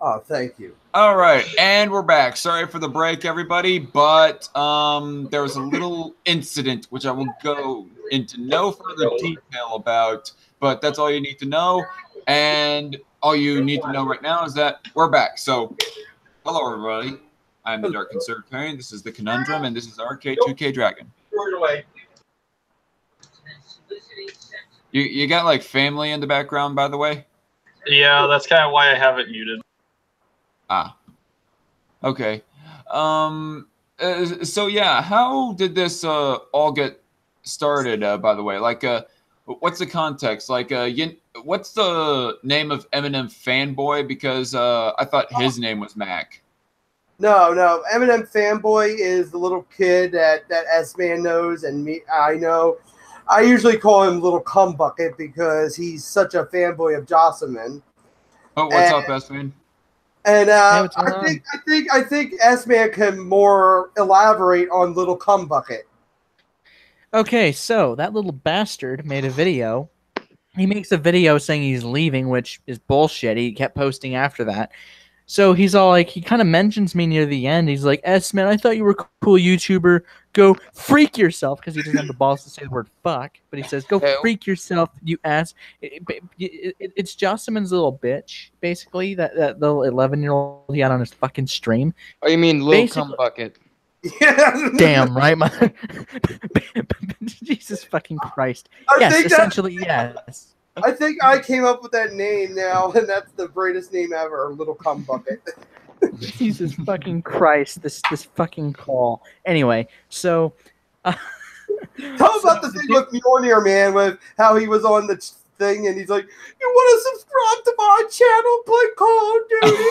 Oh, thank you. All right, and we're back. Sorry for the break, everybody, but there was a little incident which I will go into no further detail about, but that's all you need to know. And all you need to know right now is that we're back. So, hello, everybody. I'm the Dark Conservatarian. This is the Conundrum, and this is RK2K Dragon. Throw it away. You got like family in the background, by the way? Yeah, that's kind of why I have it muted. Ah. Okay. So yeah, how did this all get started? By the way, like, what's the context? Like, what's the name of Eminem fanboy? Because I thought his name was Mac. No, Eminem fanboy is the little kid that S-Man knows, and me, I know. I usually call him Little Cumbucket because he's such a fanboy of Jocelyn. Oh, what's up, S-Man? And Hey, I think S-Man can more elaborate on Little Cumbucket. Okay, so that little bastard made a video. He makes a video saying he's leaving, which is bullshit. He kept posting after that. So he's all like, he kind of mentions me near the end. He's like, S-Man, I thought you were a cool YouTuber. Go freak yourself, because he doesn't have the balls to say the word fuck. But he says, go freak yourself, you ass. It's Jocelyn's little bitch, basically, that little 11-year-old he had on his fucking stream. Oh, you mean Lil Cumbucket? Yeah. Damn, right? Jesus fucking Christ. Yes, essentially, yes. I think I came up with that name now, and that's the greatest name ever, Little Cumbucket. Jesus fucking Christ, this fucking call. Anyway, so... Tell about the thing with Mjolnir, man, with how he was on the thing, and he's like, you want to subscribe to my channel, play Call of Duty?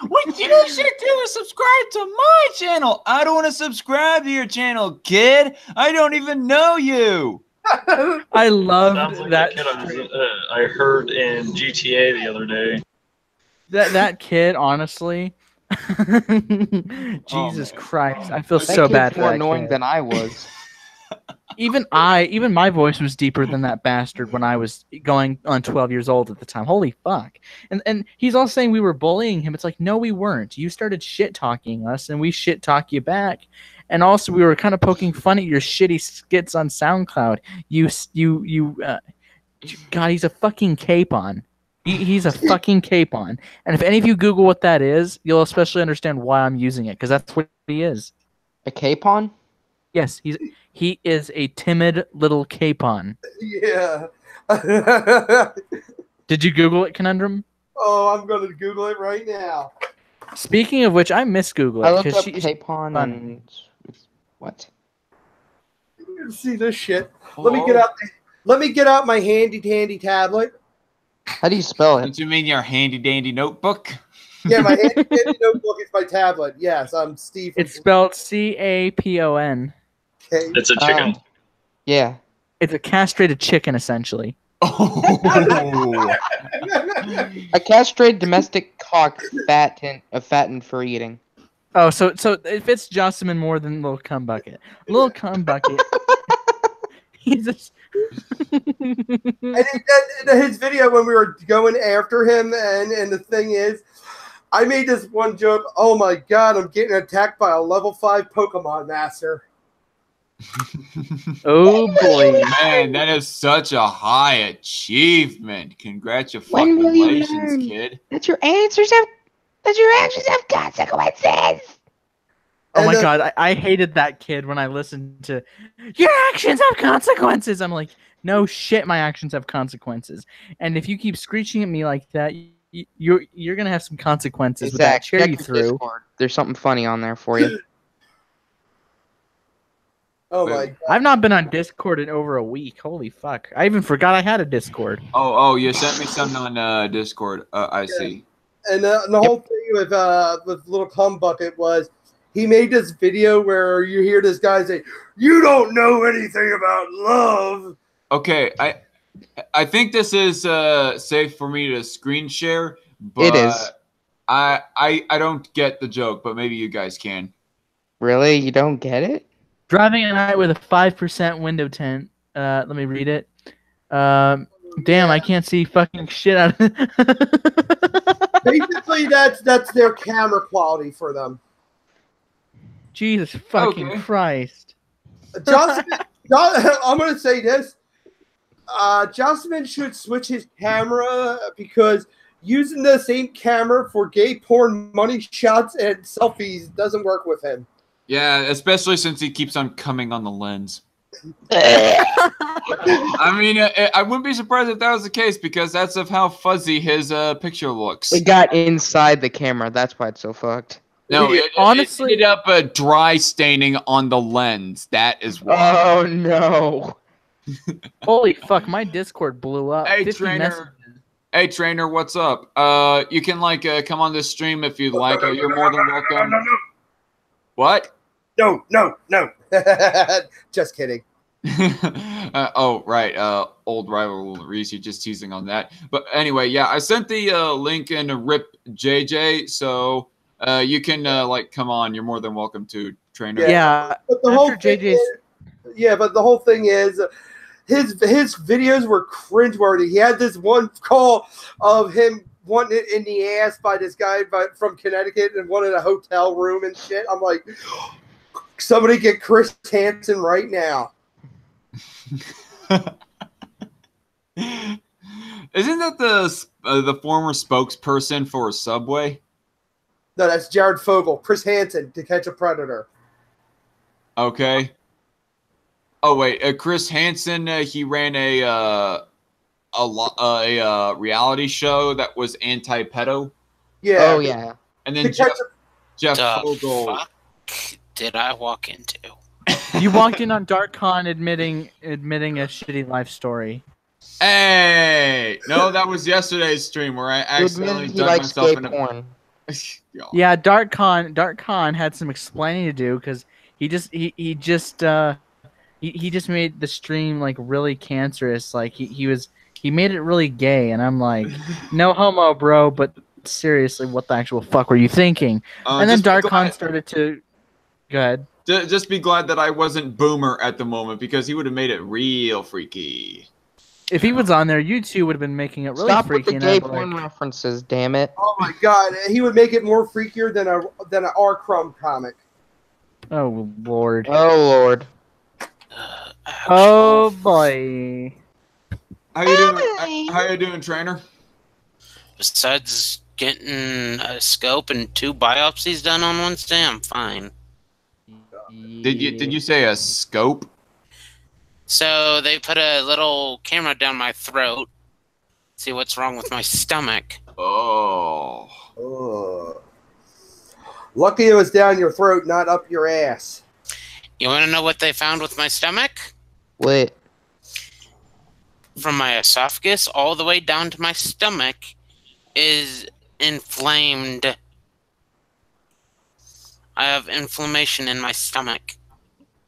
What you should do is subscribe to my channel. I don't want to subscribe to your channel, kid. I don't even know you. I love Sounds like that. that kid I heard in GTA the other day. That kid, honestly. Jesus Christ, I feel so bad for more that annoying kid. than I was. Even my voice was deeper than that bastard when I was going on 12 years old at the time. Holy fuck. And he's all saying we were bullying him. It's like, no, we weren't. You started shit talking us, and we shit talk you back. And also, we were kind of poking fun at your shitty skits on SoundCloud. God, he's a fucking capon. He's a fucking capon. And if any of you Google what that is, you'll especially understand why I'm using it, because that's what he is. A capon? Yes, he is a timid little capon. Yeah. Did you Google it, Conundrum? Oh, I'm going to Google it right now. Speaking of which, I miss Google it. I looked up she's capon fun. and... What? You're going to see this shit. Let me get out my handy tablet. How do you spell it? Don't you mean your handy dandy notebook? Yeah, my handy notebook is my tablet. Yes, I'm Steve. It's spelled CAPON. Okay. It's a chicken. Yeah. It's a castrated chicken, essentially. Oh. A castrated domestic cock fattened for eating. Oh, so it fits Jocelyn more than Lil Cumbucket. Lil Cumbucket. He's just... And his video when we were going after him, and the thing is, I made this one joke. Oh my god, I'm getting attacked by a level 5 Pokemon master. Oh boy, man, that is such a high achievement. Congratulations, kid. That your actions have consequences. Oh my god, I hated that kid when I listened to your actions have consequences. I'm like, no shit, my actions have consequences. And if you keep screeching at me like that, you're gonna have some consequences with that chair you threw. Discord. There's something funny on there for you. Oh my god. I've not been on Discord in over a week. Holy fuck. I even forgot I had a Discord. Oh, you sent me something on Discord. I see. And the whole thing with Little Cumbucket was he made this video where you hear this guy say, "You don't know anything about love." Okay, I think this is safe for me to screen share. But it is. I don't get the joke, but maybe you guys can. Really? You don't get it? Driving at night with a 5% window tint. Let me read it. Damn, Yeah. I can't see fucking shit out of Basically, that's their camera quality for them. Jesus fucking Okay. Christ. I'm gonna say this. Jocelyn should switch his camera because using the same camera for gay porn money shots and selfies doesn't work with him. Yeah, especially since he keeps on coming on the lens. I mean, I wouldn't be surprised if that was the case because that's of how fuzzy his picture looks. It got inside the camera. That's why it's so fucked. No, Honestly- it ended up dry staining on the lens. That is why. Oh no! Holy fuck, my Discord blew up. Hey, 50 trainer. messages. Hey, trainer, what's up? You can come on this stream if you'd like. You're more than welcome. No. What? No. Just kidding. Oh, right. Old rival Reese, you're just teasing on that. But anyway, yeah, I sent the link in to Rip JJ, so you can come on. You're more than welcome to, trainer. Yeah, But the after whole thing JJ's but the whole thing is his videos were cringeworthy. He had this one call of him wanting it in the ass by this guy from Connecticut and one in a hotel room and shit. I'm like, somebody get Chris Hansen right now. Isn't that the former spokesperson for Subway? No, that's Jared Fogle. Chris Hansen, To Catch a Predator. Okay. Oh wait, Chris Hansen. He ran a reality show that was anti-pedo. Yeah. Oh yeah. And To then Catch Jeff The Fogle. fuck did I walk into? you walked in on DarkCon admitting a shitty life story. Hey, no, that was yesterday's stream where I He accidentally admitted he dug likes myself gay in a. porn. Yo. Yeah, DarkCon had some explaining to do because he just made the stream like really cancerous. Like he made it really gay, and I'm like, no homo, bro. But seriously, what the actual fuck were you thinking? And then Just be DarkCon glad- started to. Go ahead. Just be glad that I wasn't Boomer at the moment because he would have made it real freaky. If he was on there, you two would have been making it really Stop with freaky. the And gay I'd be porn like, references, damn it. Oh my god, he would make it more freakier than an R. Crumb comic. oh lord. Oh lord. Oh boy. How you doing? How you doing, trainer? Besides getting a scope and 2 biopsies done on Wednesday, I'm fine. Did you say a scope? So they put a little camera down my throat, see what's wrong with my stomach. Oh. Ugh. Lucky it was down your throat, not up your ass. You want to know what they found with my stomach? What? From my esophagus all the way down to my stomach is inflamed. I have inflammation in my stomach.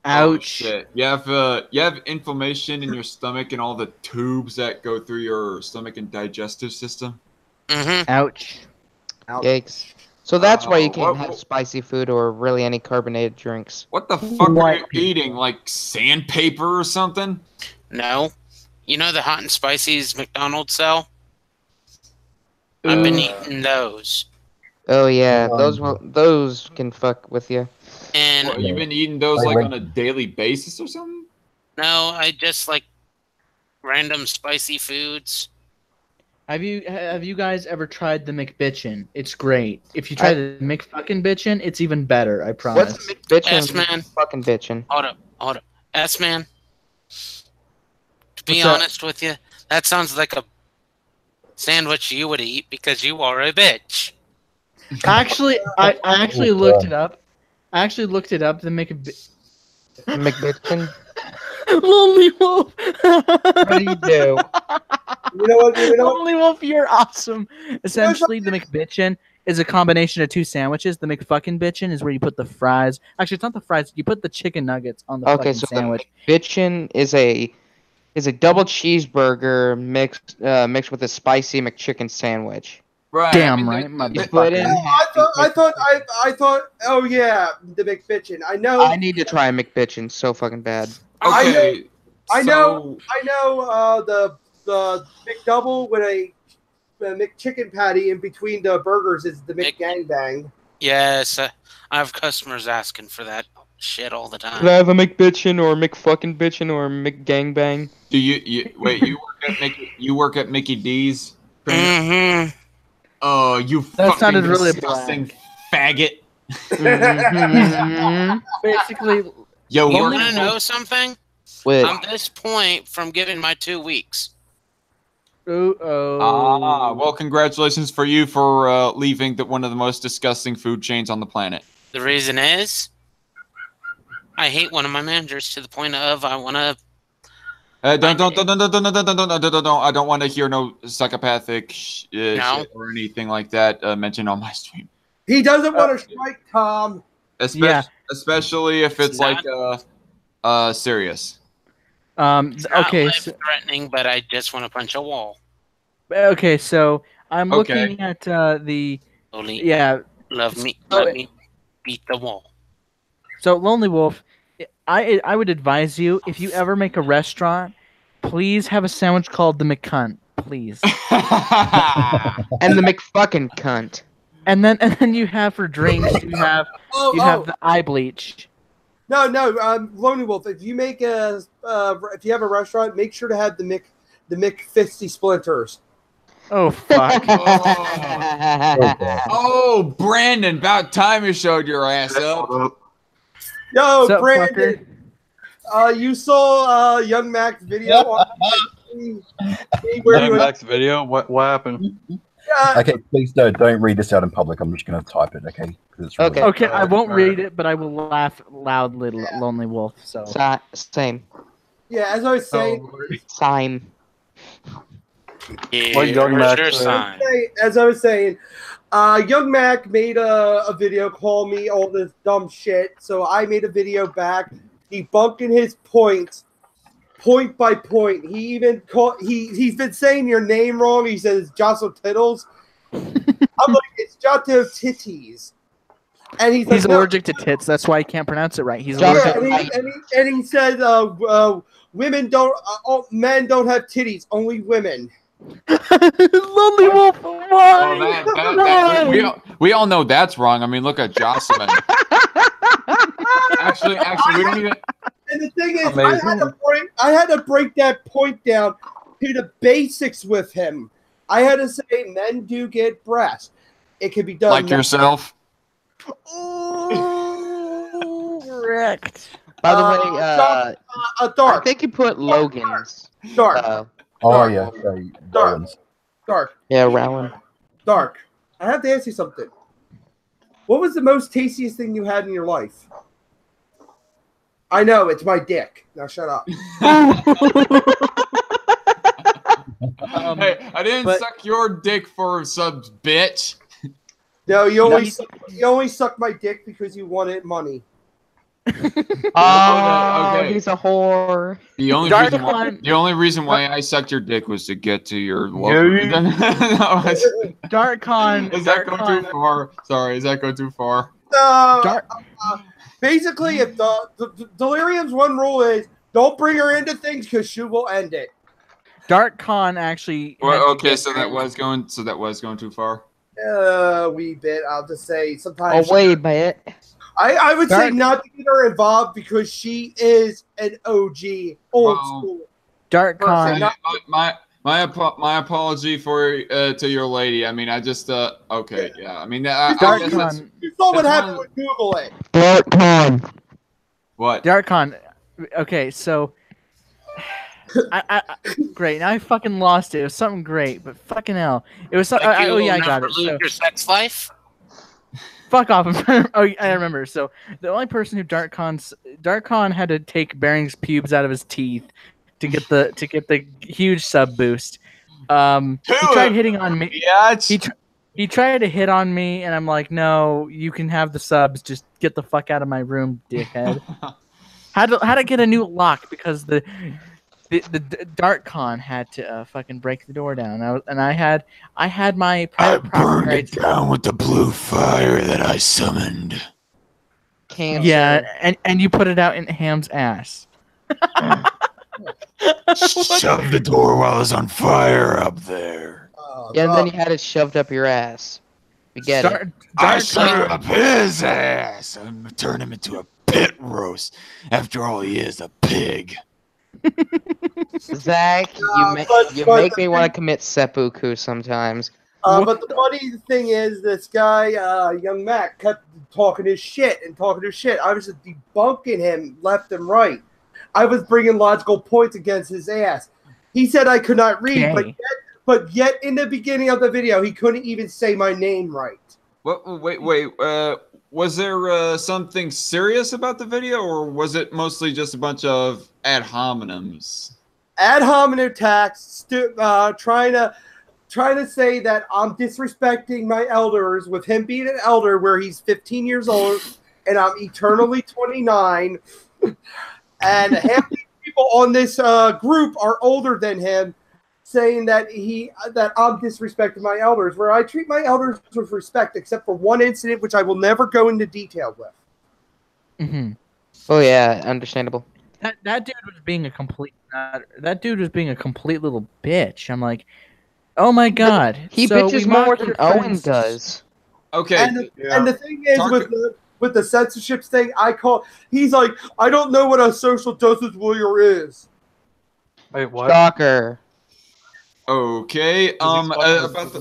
Oh, Ouch. shit. You have inflammation in your stomach and all the tubes that go through your stomach and digestive system. Mm-hmm. Ouch. Yikes. So that's why you can't what- have spicy food or really any carbonated drinks. What the fuck are White you people. eating? Like sandpaper or something? No. You know the hot and spicy's McDonald's sell? I've been eating those. Oh yeah, those can fuck with you. And What, you've been eating those like on a daily basis or something? no, I just like random spicy foods. Have you guys ever tried the McBitchin? It's great. If you try the McFucking it's even better. I promise. What's the bitchin'? S-man. Fucking bitchin'. Hold up. S-man. To be What's that? honest with you, that sounds like a sandwich you would eat because you are a bitch. Actually, I actually looked it up. I actually looked it up. The McBitchin'. Lonely Wolf. What do you do? You know what? Lonely Wolf, you're awesome. Essentially, the McBitchin is a combination of 2 sandwiches. The McFucking bitchin is where you put the fries. Actually, it's not the fries. You put the chicken nuggets on the Okay, fucking so sandwich. the McBitchin is a double cheeseburger mixed with a spicy McChicken sandwich. Right. Damn I mean, right, You put in. I thought. Oh yeah, the McBitchin. I know. I need to try a McBitchin so fucking bad. I Okay. I know. The the McDouble with a McChicken patty in between the burgers is the McGangbang. Yes, I have customers asking for that shit all the Could I time. have a McBitchin or McFucking Bitchin or McGangbang? Do you wait? You work at Mickey D's? Mm-hmm. Oh, you That fucking sounded really disgusting faggot! Mhm. Basically, Yo, You work want to know something? Wait. I'm this point from giving my 2 weeks. well, congratulations for you for leaving one of the most disgusting food chains on the planet. The reason is, I hate one of my managers to the point of I want to. Don't. I don't want to hear no psychopathic shit or anything like that mentioned on my stream. He doesn't want to strike Tom. Especially if it's like serious. Okay. Threatening, but I just want to punch a wall. Okay, so I'm looking at the. Only Let me beat the wall. So Lonely Wolf, I would advise you, if you ever make a restaurant, please have a sandwich called the McCunt, please. And the McFucking cunt. And then you have for drinks, you have the eye bleach. No, Lonely Wolf. If you make if you have a restaurant, make sure to have the McFisty splinters. Oh fuck! Oh, Brandon! About time you showed your ass up. Yo, Sup, Brandon. You saw Young Mac's video on Young Mac's video? What happened? Okay, please don't read this out in public. I'm just going to type it, okay? It's really Okay, I won't read it, but I will laugh loudly, Lonely Wolf. So same. Yeah, as I was saying. Same. Yeah, What Young Mac sign? As I was saying, Young Mac made a video call me all this dumb shit, so I made a video back debunking his points, point by point. He even he's been saying your name wrong. He says Jocelyn Tittles. I'm like, it's Jotto Titties. And he's allergic to tits. That's why he can't pronounce it right. He's allergic. allergic. And he said, women don't, men don't have titties, only women. Lonely Wolf, why? We all know that's wrong. I mean, look at Jocelyn. actually, we don't even. And the thing is, I had to break that point down to the basics with him. I had to say, men do get breasts. It can be done like yourself. Correct. By the way, Dark. I think you put Logan's. Dark. yeah. Dark. Yeah, Rowan. Dark. I have to ask you something. What was the most tastiest thing you had in your life? I know, it's my dick. Now shut up. Hey, I didn't suck your dick for subs, bitch. No, you only suck my dick because you wanted money. Oh, he's a whore. The only reason why I sucked your dick was to get to your Dark Con. Is that going too far? Sorry, is that going too far? Basically, if the Delirium's one rule is don't bring her into things because she will end it. Dark Con actually. Well, okay, so that was going too far. Wee bit. I'll just say sometimes. Oh, wait, bit. I would say not to get her involved because she is an OG, old school. Dark Con. My apology to your lady. I mean, I just okay, yeah. I mean, Dark Con. You saw what happened with Google it. Dark Con. What? Dark Con. Okay, so. Great. Now I fucking lost it. It was something great, but fucking hell, it was. Like I got it. Lose your sex life. Fuck off! I remember. So the only person who Dark Con had to take Bearing's pubes out of his teeth to get the huge sub boost. He tried hitting on me. Yeah, he tried to hit on me, and I'm like, no, you can have the subs. Just get the fuck out of my room, dickhead. Had to get a new lock because the Dark Con had to fucking break the door down. I had my private burned it down with the blue fire that I summoned. Cancer. Yeah, and you put it out in Ham's ass. Shove the door while it's on fire up there. Yeah, and then you had it shoved up your ass. We get it. I shove up his ass. I'm gonna turn him into a pit roast. After all, he is a pig. Zach, you make me want to commit seppuku sometimes. But the funny thing is, this guy, young Mac, kept talking his shit. I was just debunking him left and right. I was bringing logical points against his ass. He said I could not read, but yet in the beginning of the video, he couldn't even say my name right. Wait. Was there something serious about the video, or was it mostly just a bunch of ad hominems? Ad hominem attacks, trying to say that I'm disrespecting my elders with him being an elder where he's 15 years old and I'm eternally 29. And half the people on this group are older than him, saying that I'm disrespecting my elders, where I treat my elders with respect, except for one incident, which I will never go into detail with. Mm-hmm. Oh yeah, understandable. That dude was being a complete little bitch. I'm like, oh my god, He bitches more than Owen does. Okay, and the thing is, with the censorships thing, he's like, I don't know what a social justice warrior is. Wait, what? Shocker. Okay, about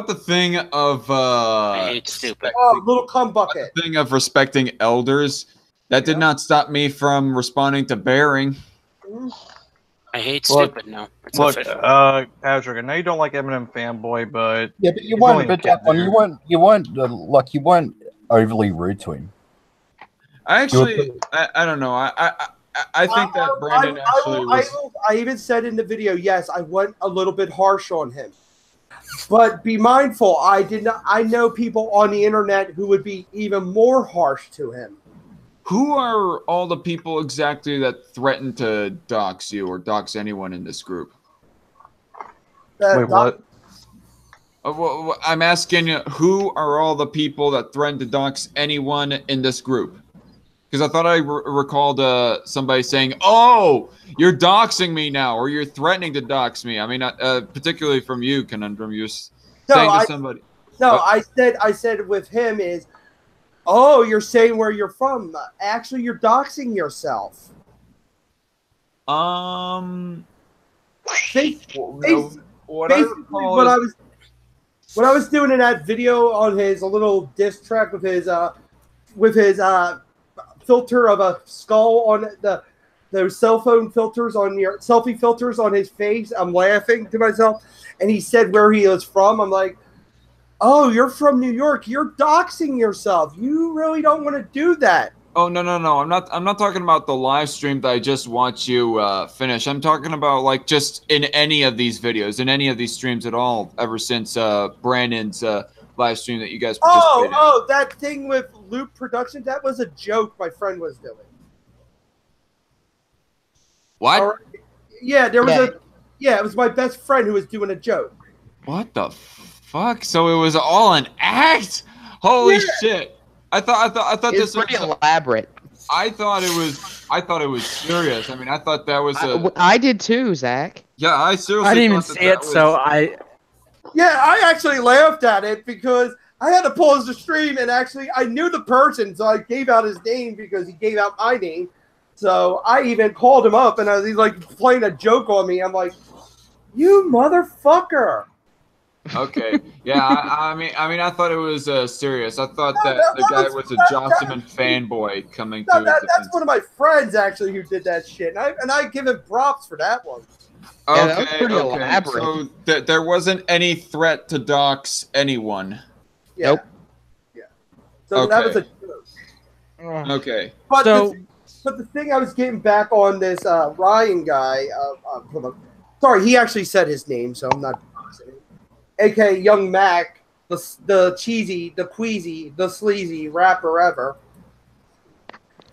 the thing of I hate stupid. Little cum bucket. The thing of respecting elders, that did not stop me from responding to Bearing. I hate stupid. No, it's Look, official. Patrick, I know you don't like Eminem fanboy, but Yeah, but you weren't overly rude to him. I don't know. I think that Brandon I even said in the video, yes, I went a little bit harsh on him. But be mindful, I know people on the internet who would be even more harsh to him. Who are all the people exactly that threaten to dox you or dox anyone in this group? Wait, what? Well, I'm asking you, who are all the people that threaten to dox anyone in this group? Because I thought I recalled somebody saying, "Oh, you're doxing me now," or "You're threatening to dox me." I mean, particularly from you, Conundrum. You're saying to somebody. No, I said with him is, "Oh, you're saying where you're from. Actually, you're doxing yourself." What I was doing in that video on his little diss track with his filter of a skull on those cell phone filters on your selfie filters on his face, I'm laughing to myself, and he said where he was from. I'm like, oh, you're from New York. You're doxing yourself. You really don't want to do that. Oh no! I'm not talking about the live stream that I just watched you finish. I'm talking about like just in any of these videos, in any of these streams at all, ever since Brandon's live stream that you guys participated in. Oh, that thing with Loop Productions, that was a joke my friend was doing. What? Right. Yeah, it was my best friend who was doing a joke. What the fuck? So it was all an act? Holy shit. I thought this was pretty elaborate. I thought it was serious. I mean, I thought that was I did too, Zach. Yeah, I seriously I didn't even see it, so Yeah, I actually laughed at it because I had to pause the stream, and actually I knew the person, so I gave out his name because he gave out my name. So I even called him up, and he's like playing a joke on me. I'm like, "You motherfucker!" Okay, yeah. I mean, I thought it was serious. I thought that the guy was a Jocelyn fanboy coming to. That's one of my friends actually who did that shit, and I give him props for that one. Okay, that was pretty elaborate. So there wasn't any threat to dox anyone. Yeah. Nope. Yeah. So that was a joke. Okay. But the thing I was getting back on this Ryan guy, sorry, he actually said his name, so I'm not saying it. AKA Young Mac, the cheesy, the queasy, the sleazy rapper ever.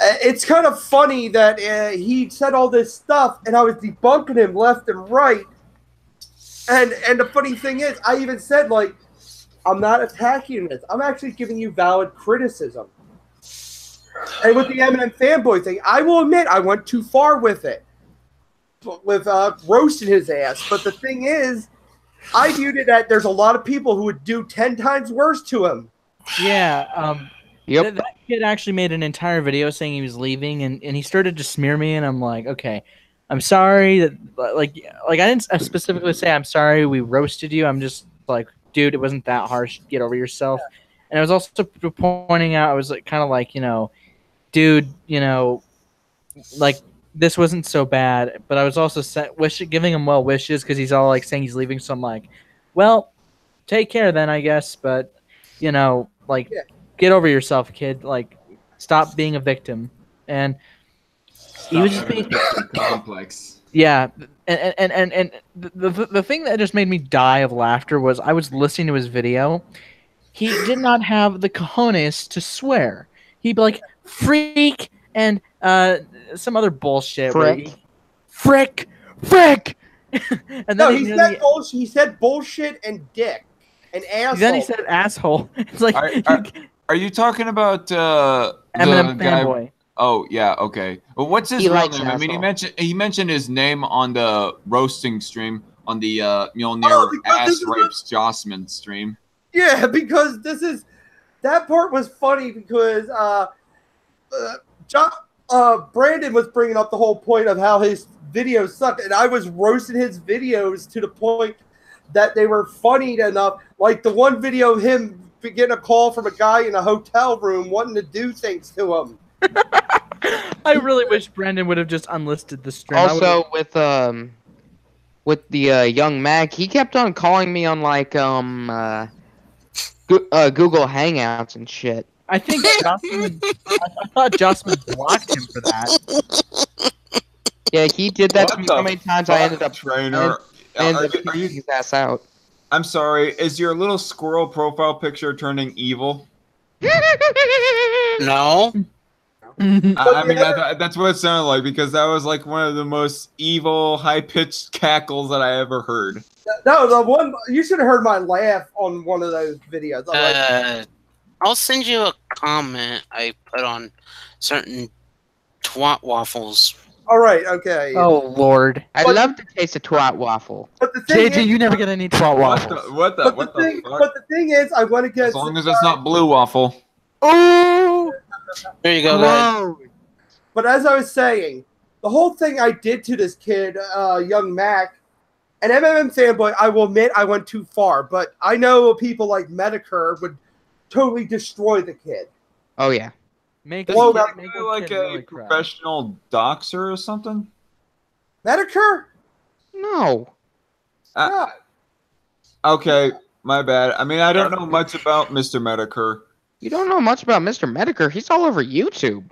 It's kind of funny that he said all this stuff, and I was debunking him left and right. And the funny thing is, I even said, like, I'm not attacking this. I'm actually giving you valid criticism. And with the Eminem fanboy thing, I will admit I went too far with it. roasting his ass. But the thing is, I viewed it that there's a lot of people who would do 10 times worse to him. Yeah. Yep. That kid actually made an entire video saying he was leaving, and he started to smear me, and I'm like, okay, I'm sorry that like I didn't specifically say I'm sorry we roasted you. I'm just like, dude, it wasn't that harsh. Get over yourself. Yeah. And I was also pointing out, I was like, kind of like, dude, like this wasn't so bad. But I was also giving him well wishes because he's all like saying he's leaving. So I'm like, well, take care then, I guess. But like. Yeah. Get over yourself, kid. Like, stop being a victim. And he was just being complex. Yeah, and the thing that just made me die of laughter was I was listening to his video. He did not have the cojones to swear. He'd be like, freak, and some other bullshit. Frick. And then he said bullshit and dick and asshole. Then he said asshole. It's like. Are you talking about Eminem fanboy? Oh yeah, okay. Well, what's his real name? I mean, he mentioned his name on the roasting stream on the Mjolnir ass rapes Jossman stream. Yeah, because that part was funny because Brandon was bringing up the whole point of how his videos sucked, and I was roasting his videos to the point that they were funny enough. Like the one video of him getting a call from a guy in a hotel room wanting to do things to him. I really wish Brandon would have just unlisted the stream. Also, with the young Mac, he kept on calling me on like Google Hangouts and shit. I think I thought Jossman blocked him for that. Yeah, he did that to me so many times. I ended up trainer. Are you his ass out? I'm sorry. Is your little squirrel profile picture turning evil? No. I mean, that's what it sounded like because that was like one of the most evil, high-pitched cackles that I ever heard. No, the one you should have heard my laugh on one of those videos. I'll send you a comment I put on certain twat waffles. All right, okay. Oh Lord, I love the taste of twat waffle. But the thing JJ, you never get any twat waffles. What the fuck? But the thing is, I want to get as long as it's not blue waffle. Oh, there you go, guys. But as I was saying, the whole thing I did to this kid, young Mac, an MMM fanboy, I will admit I went too far. But I know people like Medicare would totally destroy the kid. Oh yeah. Make like a really professional doxer or something? Medicare? No. Okay, my bad. I mean, I don't know much about Mr. Medicare. You don't know much about Mr. Medicare? He's all over YouTube.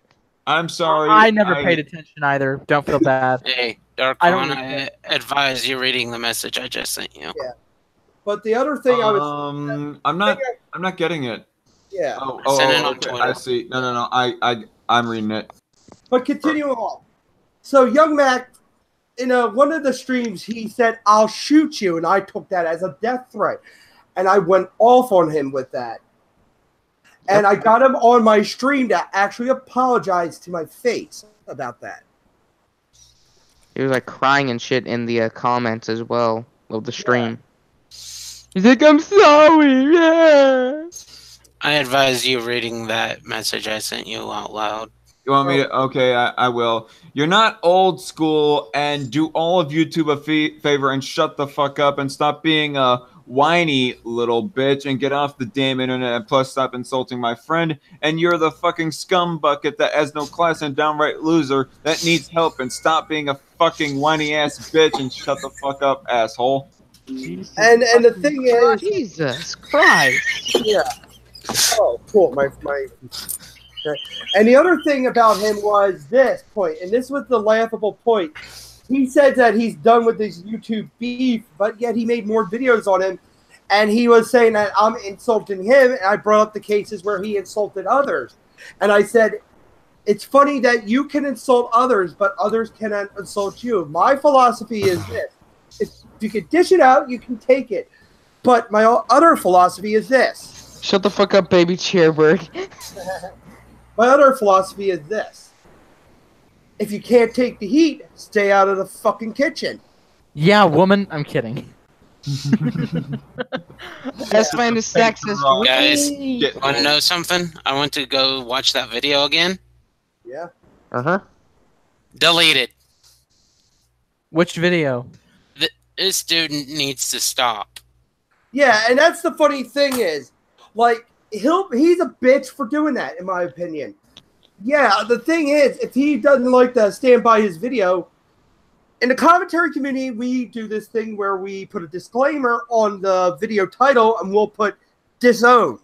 I'm sorry. I never paid attention either. Don't feel bad. Hey, Darkon, I advise you reading the message I just sent you. Yeah. But the other thing I'm not getting it. Yeah. Okay. I see. No. I'm reading it. But continuing on. So young Mac, in one of the streams, he said, "I'll shoot you," and I took that as a death threat, and I went off on him with that. And I got him on my stream to actually apologize to my face about that. He was like crying and shit in the comments as well of the stream. Yeah. He's like, "I'm sorry." Yeah. I advise you reading that message I sent you out loud. You want me to? Okay, I will. You're not old school, and do all of YouTube a favor and shut the fuck up and stop being a whiny little bitch and get off the damn internet, and plus stop insulting my friend. And you're the fucking scumbucket that has no class and downright loser that needs help, and stop being a fucking whiny ass bitch and shut the fuck up, asshole. And the thing is, Jesus Christ. Yeah. Oh, cool. My. And the other thing about him was this point, and this was the laughable point. He said that he's done with this YouTube beef, but yet he made more videos on him, and he was saying that I'm insulting him, and I brought up the cases where he insulted others. And I said, it's funny that you can insult others, but others cannot insult you. My philosophy is this. If you can dish it out, you can take it. But my other philosophy is this. Shut the fuck up, baby Chairbird. My other philosophy is this. if you can't take the heat, stay out of the fucking kitchen. Yeah, woman. I'm kidding. S-Man is sexist. Guys, Whee! want to know something? I went to go watch that video again. Yeah. Uh-huh. Deleted. Which video? This dude needs to stop. Yeah, and that's the funny thing is, like, he's a bitch for doing that, in my opinion. Yeah, the thing is, if he doesn't like to stand by his video, in the commentary community, we do this thing where we put a disclaimer on the video title and we'll put disowned.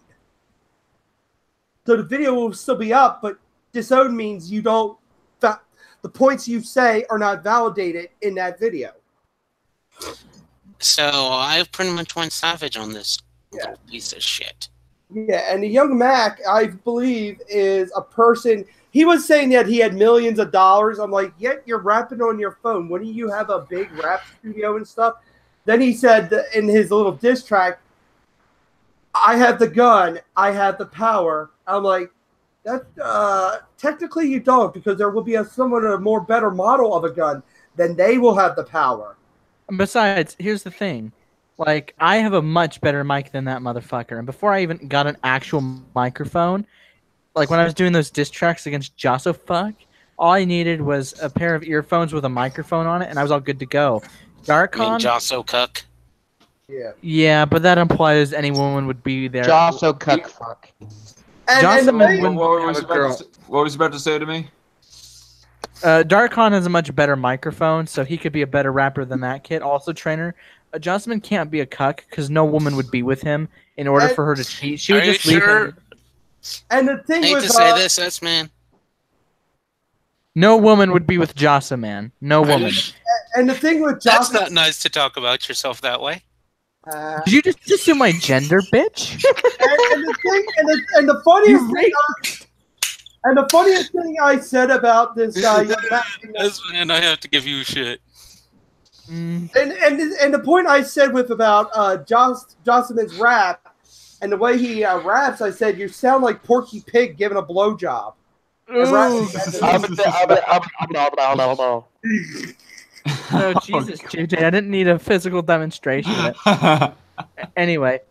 So the video will still be up, but disowned means you don't, the points you say are not validated in that video. So I pretty much went savage on this Yeah. piece of shit. Yeah, and the young Mac, I believe, is a person. He was saying that he had millions of dollars. I'm like, yet you're rapping on your phone. Wouldn't you have a big rap studio and stuff? Then he said that in his little diss track, I have the gun, I have the power. I'm like, that technically you don't, because there will be someone a more better model of a gun, then they will have the power. Besides, here's the thing. Like, I have a much better mic than that motherfucker. And before I even got an actual microphone, like when I was doing those diss tracks against Josofuck, all I needed was a pair of earphones with a microphone on it, and I was all good to go. I mean, Darkon? Josso Cuck. Yeah. Yeah, but that implies any woman would be there. Josso cuck fuck. And Johnson the wouldn't thing- What was you about to say to me? Darkon has a much better microphone, so he could be a better rapper than that kid. Also, trainer, Jocelyn can't be a cuck because no woman would be with him in order And- for her to cheat. She Are would you just leave sure? him. and the thing Hate with to say this, S-Man. No woman would be with Jossa, man. No Are you woman. sh- and the thing with That's Jocelyn, not nice to talk about yourself that way. Did you just assume my gender, bitch? and the thing, and the funniest thing, and the funniest thing I said about this guy, S-Man, I have to give you shit. Mm, and the point I said with about Jocelyn's rap and the way he raps, I said you sound like Porky Pig giving a blowjob. And oh, Jesus, JJ, I didn't need a physical demonstration of it. Anyway.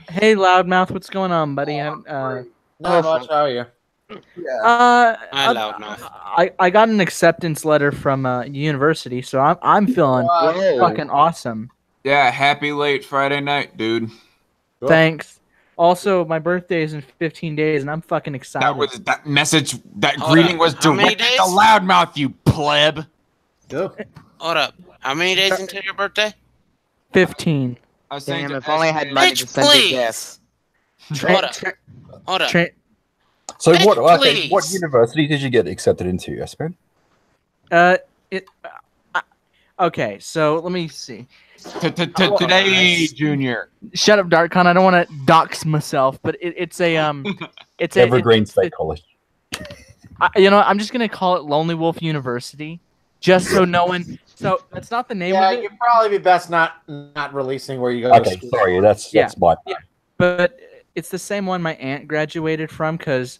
Hey, Loudmouth, what's going on, buddy? Not much. How are you? Yeah. Hi, Loudmouth. I got an acceptance letter from university, so I'm feeling fucking awesome. Yeah, happy late Friday night, dude. Cool. Thanks. Also, my birthday is in 15 days, and I'm fucking excited. That message, that Hold greeting up. was How many directed days? to Loudmouth, you pleb. Go. Hold up. How many days until your birthday? 15. I was saying Damn, to if only I had SJ money Bitch, to send you please. gifts. Hold up. Hold up. So Bitch, what? Okay, please. what university did you get accepted into, Espen? Okay, so let me see. Today, Junior. Shut up, Darkon. I don't want to dox myself, but it's a it's a Evergreen it's State College. I'm just gonna call it Lonely Wolf University, just so no one. So that's not the name Yeah, of it, you'd probably be best not releasing where you go. to Okay, school. sorry, that's my bad. but it's the same one my aunt graduated from because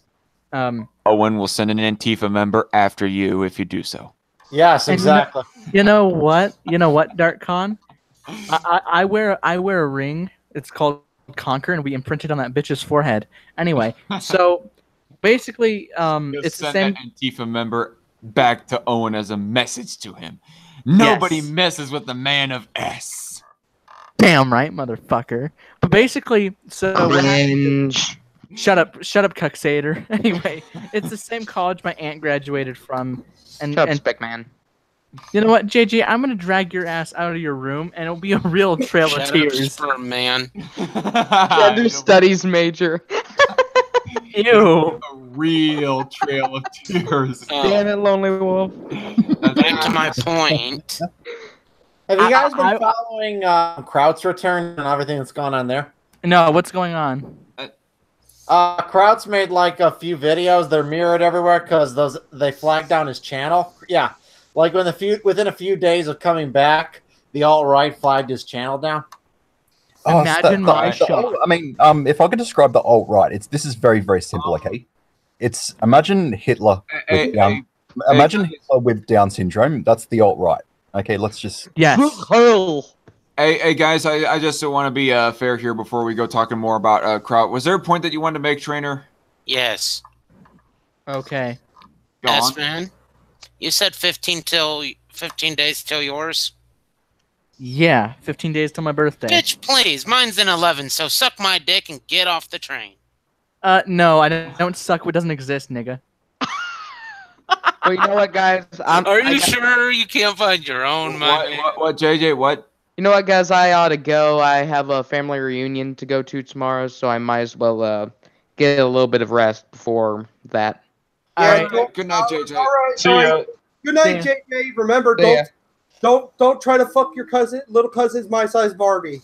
Owen will send an Antifa member after you if you do so. Yes, exactly. you know what Darkon, I wear a ring. It's called Conquer, and we imprinted on that bitch's forehead. Anyway, so basically, it's the Send same. that Antifa member back to Owen as a message to him. Nobody Yes. messes with the man of S. Damn right, motherfucker. But basically, so Cringe. shut up, cucksader. Anyway, it's the same college my aunt graduated from, and Shut up, Spec Man. you know what, JJ, I'm gonna drag your ass out of your room, and it'll be a real trail of Shut up, tears. sperm man. Gender studies major. Ew. A real trail of tears. Damn it, Lonely Wolf. Back to my point. Have you guys been I- following Kraut's return and everything that's going on there? No, what's going on? Kraut's made like a few videos. They're mirrored everywhere because they flagged down his channel. Yeah, like within a few days of coming back, the alt-right flagged his channel down. Imagine my shock. I mean, if I could describe the alt right, this is very very simple. Okay, it's imagine Hitler. Hey, with, hey, Imagine Hitler with Down syndrome. That's the alt-right. Okay, let's just... Yes. Hey, guys, I just want to be fair here before we go talking more about Kraut. Was there a point that you wanted to make, Trainer? Yes. Okay. Go on. S-Man, you said 15 days till yours? Yeah, 15 days till my birthday. Bitch, please. Mine's in 11, so suck my dick and get off the train. No, I don't suck what doesn't exist, nigga. Well, you know what, guys? Are you sure you can't find your own, What, JJ, what? You know what, guys? I ought to go. I have a family reunion to go to tomorrow, so I might as well get a little bit of rest before that. Yeah, Good night, JJ. All right. See ya. Good night, JJ. Remember, don't try to fuck your little cousin's my size Barbie.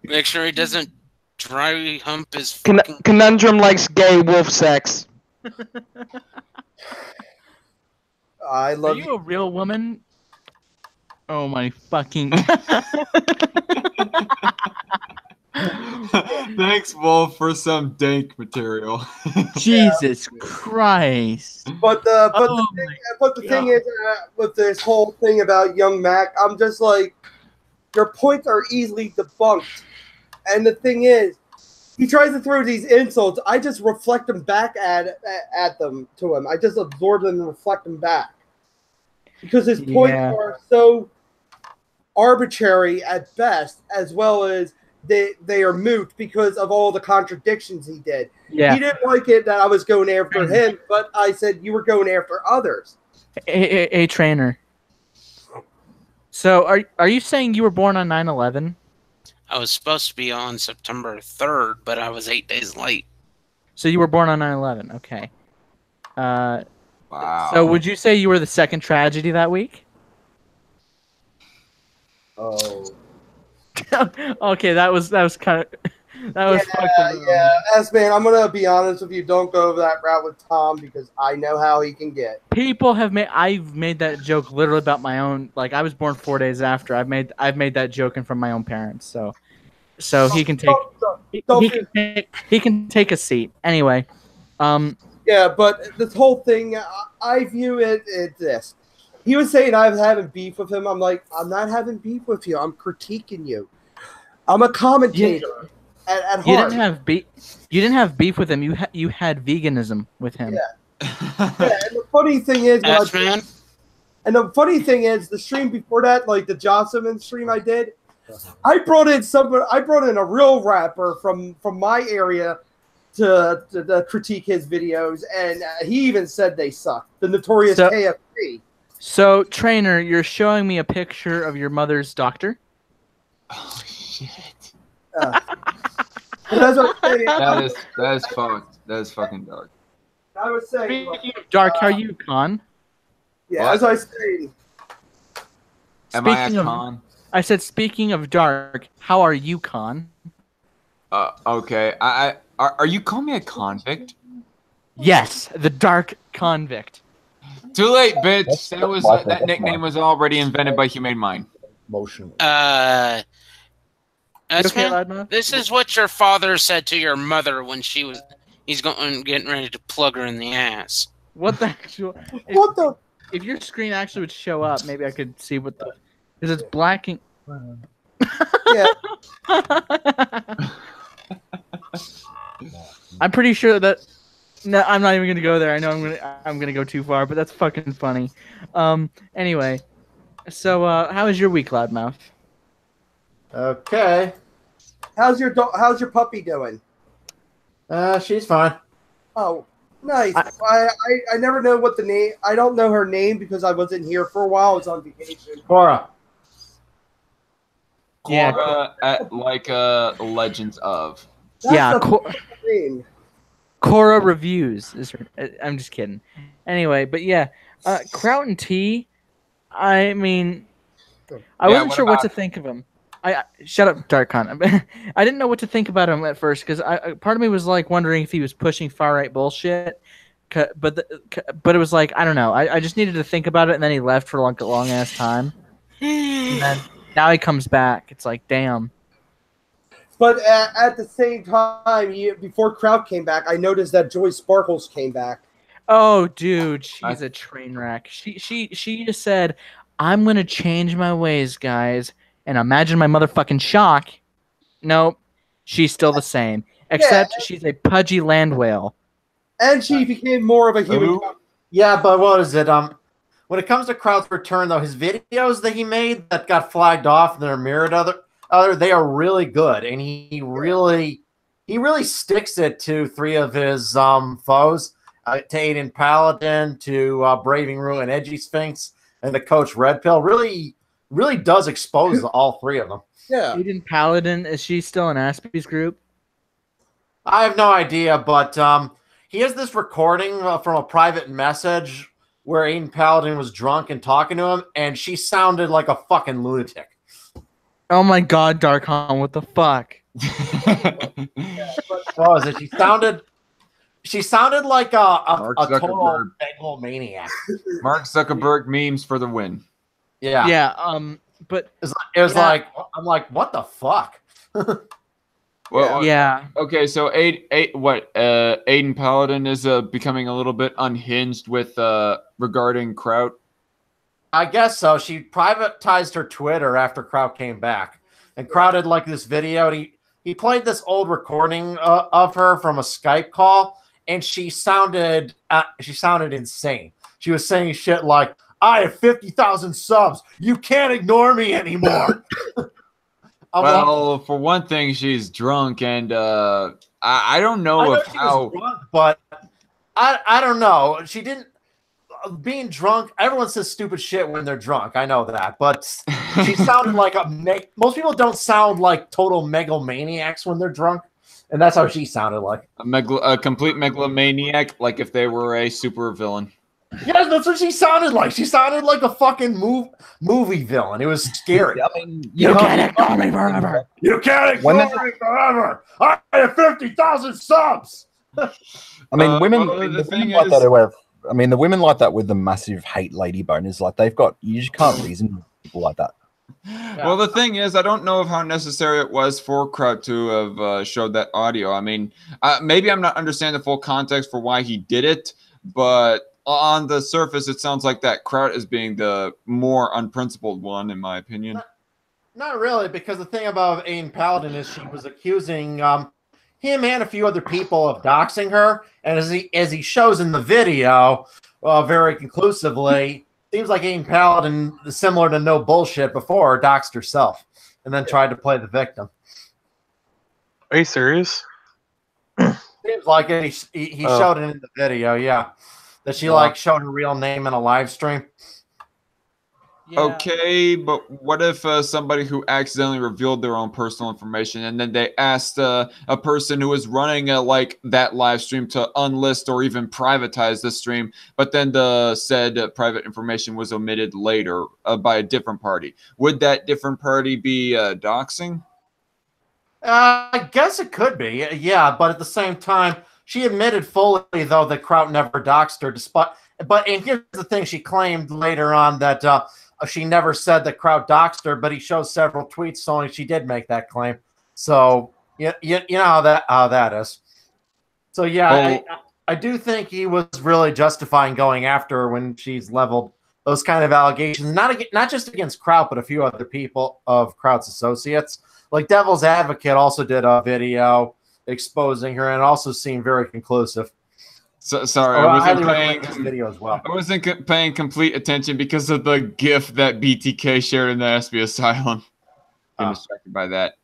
Make sure he doesn't dry hump his Conundrum likes gay wolf sex. I love Are you a real woman? Oh my fucking... Thanks, Wolf, for some dank material. Jesus Christ. But the thing is, with this whole thing about young Mac, I'm just like, your points are easily debunked. And the thing is, he tries to throw these insults. I just reflect them back at them to him. I just absorb them and reflect them back. Because his points are so arbitrary at best, as well as they are moot because of all the contradictions he did. Yeah. He didn't like it that I was going after him, but I said you were going after others. A trainer. So are you saying you were born on 9/11? I was supposed to be on September 3rd, but I was 8 days late. So you were born on 9/11. Okay. Wow. So would you say you were the second tragedy that week? Oh. Okay, that was kind of fucking yeah. S-Man, I'm gonna be honest with you. Don't go over that route with Tom because I know how he can get. People have made. I've made that joke literally about my own. Like I was born 4 days after. I've made that joke in front of my own parents. So he can take. He can take a seat anyway. Yeah, but this whole thing, I view it as this. He was saying I was having beef with him. I'm like, I'm not having beef with you. I'm critiquing you. I'm a commentator at heart. You didn't have beef. You didn't have beef with him. You had veganism with him. Yeah. Yeah, and the funny thing is, the stream before that, like the Jocelyn stream I did, I brought in a real rapper from my area to critique his videos, and he even said they suck. The Notorious KFC. So, Trainer, you're showing me a picture of your mother's doctor? Oh, shit. That's what I'm saying. That is fucked. That is fucking dark. I was saying. Speaking of dark, how are you, Con? Yeah, what? As I was saying. Am I a con? I said, speaking of dark, how are you, Con? Okay. Are you calling me a convict? Yes, the dark convict. Too late, bitch. That nickname was already invented by Humane Mind. Motion. This is what your father said to your mother when he's getting ready to plug her in the ass. What the actual? If your screen actually would show up, maybe I could see what the. Because it's blacking. Yeah. I'm pretty sure that. No, I'm not even gonna go there. I know I'm gonna go too far, but that's fucking funny. Anyway, so how was your week, Loudmouth? Okay. How's your puppy doing? She's fine. Oh, nice. I never know what the name. I don't know her name because I wasn't here for a while. I was on vacation. Cora. Cora, like Legends of. That's Cora Reviews is her. I'm just kidding. Anyway, but yeah, Kraut and T. I mean, I wasn't sure what to think of him. Shut up, Darkon. I didn't know what to think about him at first because part of me was like wondering if he was pushing far right bullshit. But it was like I don't know. I just needed to think about it, and then he left for like a long ass time. And then now he comes back. It's like damn. But at the same time, before Kraut came back, I noticed that Joy Sparkles came back. Oh, dude, she's a train wreck. She just said, "I'm gonna change my ways, guys," and imagine my motherfucking shock. Nope, she's still the same, except she's a pudgy land whale. And she became more of a human. Yeah, but what is it? When it comes to Kraut's return, though, his videos that he made that got flagged off and they're mirrored they are really good, and he really sticks it to 3 of his foes, to Aiden Paladin, to Braving Ruin, Edgy Sphinx, and the coach Red Pill. Really does expose all 3 of them. Yeah. Aiden Paladin, is she still in Aspie's group? I have no idea, but he has this recording from a private message where Aiden Paladin was drunk and talking to him, and she sounded like a fucking lunatic. Oh my god, Darkon, what the fuck? What was it? She sounded like a total megalomaniac. Mark Zuckerberg memes for the win. Yeah. Yeah, but it was like, I'm like, what the fuck? Well, yeah. Okay, so Aiden Paladin is becoming a little bit unhinged with regarding Kraut. I guess so. She privatized her Twitter after Kraut came back, and Kraut had like this video. And he played this old recording of her from a Skype call, and she sounded insane. She was saying shit like, "I have 50,000 subs. You can't ignore me anymore." Well, for one thing, she's drunk, and I don't know if how. Drunk, but I don't know. She didn't. Being drunk, everyone says stupid shit when they're drunk. I know that, but she sounded like most people don't sound like total megalomaniacs when they're drunk, and that's how she sounded like A complete megalomaniac, like if they were a super villain. Yeah, that's what she sounded like. She sounded like a fucking movie villain. It was scary. I mean, You can't ignore me forever. You can't ignore me forever. I have 50,000 subs. I mean, women. Well, the thing women like is- that who have. I mean, the women like that with the massive hate lady boners, like they've got. You just can't reason with people like that. Well, the thing is, I don't know of how necessary it was for Kraut to have showed that audio. I mean, maybe I'm not understanding the full context for why he did it, but on the surface, it sounds like that Kraut is being the more unprincipled one, in my opinion. Not really, because the thing about Aiden Paladin is she was accusing him and a few other people of doxing her, and as he shows in the video, very conclusively, seems like Aiden Paladin, similar to No Bullshit before, doxed herself, and then tried to play the victim. Are you serious? Seems like it. He showed it in the video, yeah, that she like showed her real name in a live stream. Yeah. Okay, but what if somebody who accidentally revealed their own personal information and then they asked a person who was running like that live stream to unlist or even privatize the stream, but then the said private information was omitted later by a different party? Would that different party be doxing? I guess it could be, yeah, but at the same time, she admitted fully though that Kraut never doxed her, and here's the thing: she claimed later on that she never said that Kraut doxed her, but he shows several tweets showing she did make that claim. So you know how that is. So yeah, I do think he was really justifying going after her when she's leveled those kind of allegations, not just against Kraut, but a few other people of Kraut's associates. Like Devil's Advocate also did a video exposing her, and it also seemed very conclusive. So, sorry, I I highly wasn't recommend this video as well. I wasn't paying complete attention because of the GIF that BTK shared in the SB Asylum. Been distracted by that.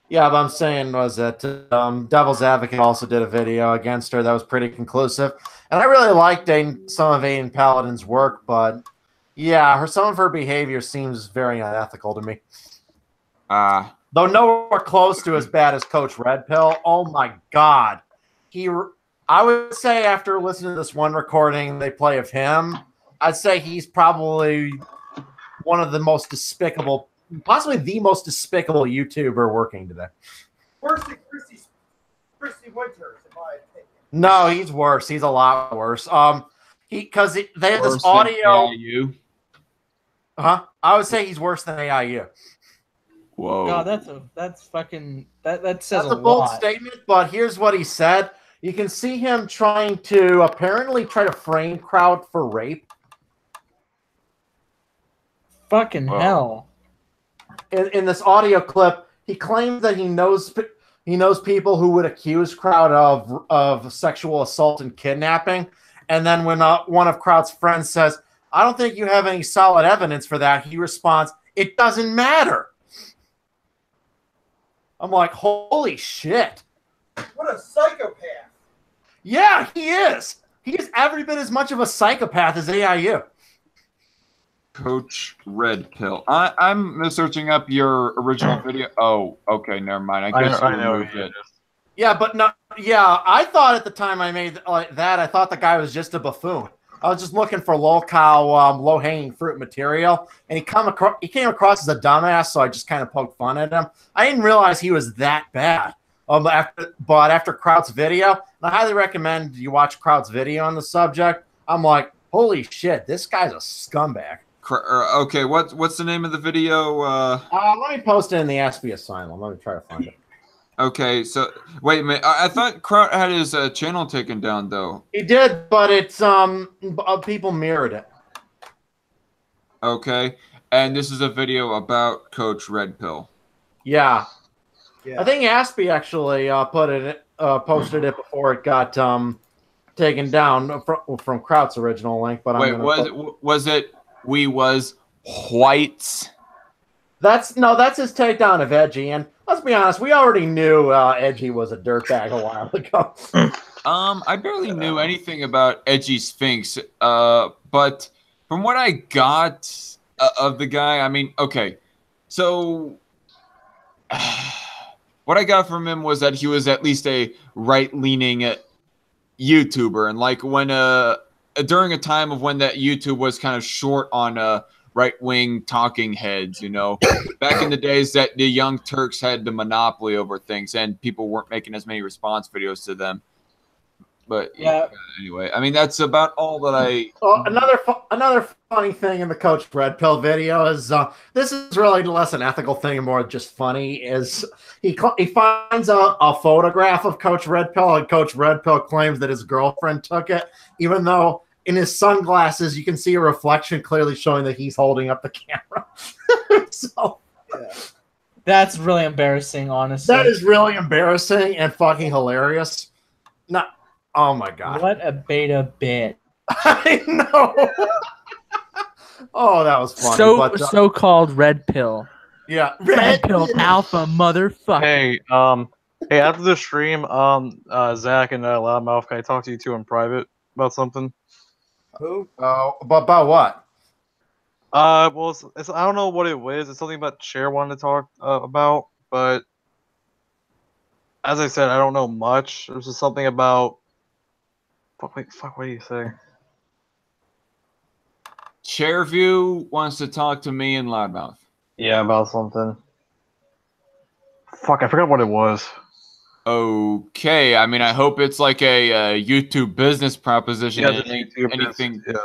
Yeah, but I'm saying was that Devil's Advocate also did a video against her that was pretty conclusive, and I really liked some of Aiden Paladin's work, but yeah, some of her behavior seems very unethical to me. Though nowhere close to as bad as Coach Red Pill. Oh my God, I would say after listening to this one recording they play of him, I'd say he's probably one of the most despicable, possibly the most despicable YouTuber working today. Worse than Chrissy Winters, in my opinion. No, he's worse. He's a lot worse. Because they have Worse this than audio. AIU. I would say he's worse than AIU. Whoa. God, that's fucking that says That's a a bold lot. statement, but here's what he said. You can see him trying to apparently try to frame Kraut for rape. Fucking hell. In this audio clip, he claims that he knows people who would accuse Kraut of sexual assault and kidnapping, and then when one of Kraut's friends says, "I don't think you have any solid evidence for that," he responds, "It doesn't matter." I'm like, holy shit. What a psychopath. Yeah, he is. He is every bit as much of a psychopath as AIU. Coach Red Pill. I'm searching up your original video. Oh, okay, never mind. I guess you removed it. Yeah, but no. Yeah, I thought at the time I made that, I thought the guy was just a buffoon. I was just looking for low-hanging fruit material, and he came across as a dumbass, so I just kind of poked fun at him. I didn't realize he was that bad. But after Kraut's video, and I highly recommend you watch Kraut's video on the subject. I'm like, holy shit, this guy's a scumbag. Okay, what's the name of the video? Let me post it in the Aspie Asylum. Let me try to find it. Okay, so wait a minute. I thought Kraut had his channel taken down though. He did, but it's people mirrored it. Okay, and this is a video about Coach Red Pill. Yeah. I think Aspie actually posted it before it got taken down from Kraut's original link. But was it we was whites? That's his takedown of Edgy, and let's be honest, we already knew Edgy was a dirtbag a while ago. I barely knew anything about Edgy Sphinx, but from what I got of the guy, I mean, okay, so what I got from him was that he was at least a right-leaning YouTuber, and like when during a time of when that YouTube was kind of short on right-wing talking heads, you know, back in the days that the Young Turks had the monopoly over things and people weren't making as many response videos to them. But yeah, anyway, I mean, that's about all that I... Another funny thing in the Coach Red Pill video is, this is really less an ethical thing and more just funny, is he finds a photograph of Coach Red Pill, and Coach Red Pill claims that his girlfriend took it, even though in his sunglasses you can see a reflection clearly showing that he's holding up the camera. So, yeah. That's really embarrassing, honestly. That is really embarrassing and fucking hilarious. Oh my god. What a beta bit. I know. Oh, that was funny. So-called red pill. Yeah. Red pill alpha motherfucker. Hey, hey, after the stream, Zach and Loudmouth, can I talk to you two in private about something? Who? Oh, about what? Well, it's I don't know what it was. It's something about Cher wanted to talk about, but as I said, I don't know much. There's just something about. Fuck, what do you say? Chairview wants to talk to me and Loudmouth. Yeah, about something. Fuck, I forgot what it was. Okay, I mean, I hope it's like a YouTube business proposition. Yeah, anything. Yeah.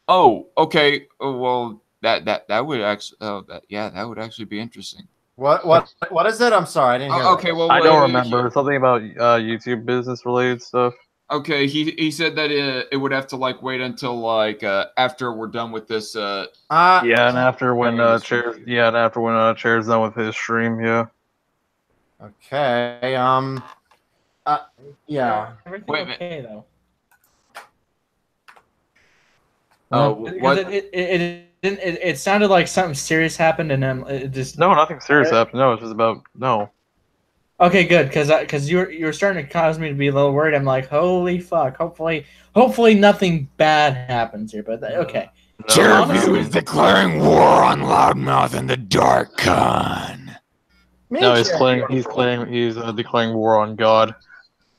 Oh, okay. Oh, well, that would actually. Oh, that would actually be interesting. What is it? I'm sorry, I didn't hear. Okay, well, I don't remember. Something about YouTube business related stuff. Okay, he said that it would have to like wait until like after we're done with this. Yeah, and after when Chair's done with his stream, yeah. Okay. Yeah. Everything Wait a minute. okay though. Oh, what? It sounded like something serious happened, and then it just. No, nothing serious happened. No, it's just about no. Okay, good, because you were starting to cause me to be a little worried. I'm like, holy fuck! Hopefully nothing bad happens here. But okay. Chairview is declaring war on Loudmouth and the Dark Con. No, he's declaring war on God.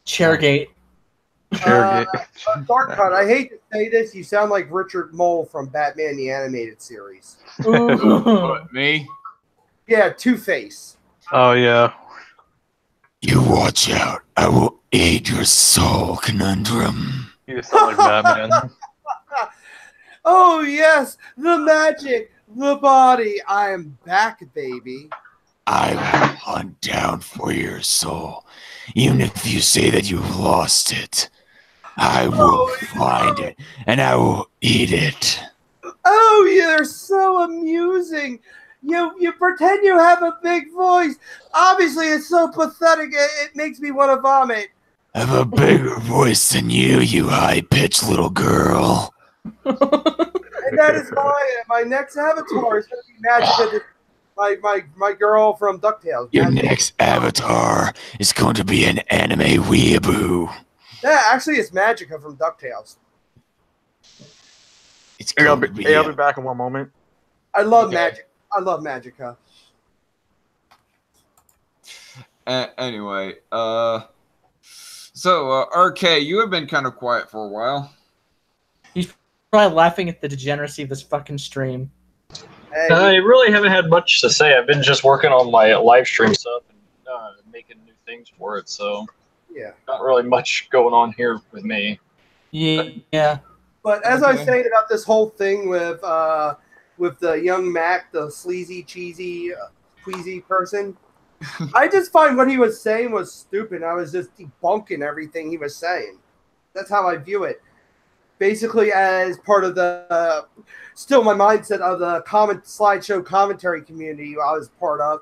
Chairgate. Chairgate. Dark Con, I hate to say this, you sound like Richard Mole from Batman the Animated Series. What, me? Yeah, Two-Face. Oh yeah. You watch out. I will aid your soul conundrum. You just sound like Batman. Oh, yes. The magic. The body. I am back, baby. I will hunt down for your soul. Even if you say that you've lost it, I will find it and I will eat it. Oh, you're so amusing. You pretend you have a big voice. Obviously, it's so pathetic. It makes me want to vomit. I have a bigger voice than you high-pitched little girl. And that is my next avatar is going to be Magica, my girl from DuckTales. Your next avatar is going to be an anime weeaboo. Yeah, actually, it's Magica from DuckTales. It's I'll going to be be back in one moment. I love Magic. I love Magica. Anyway, so RK, you have been kind of quiet for a while. He's probably laughing at the degeneracy of this fucking stream. Hey, I really haven't had much to say. I've been just working on my live stream stuff and making new things for it, so yeah. not really much going on here with me. Yeah. But as I was saying about this whole thing with the young Mac, the sleazy, cheesy, queasy person, I just find what he was saying was stupid. I was just debunking everything he was saying. That's how I view it. Basically, as part of the still my mindset of the slideshow commentary community I was part of.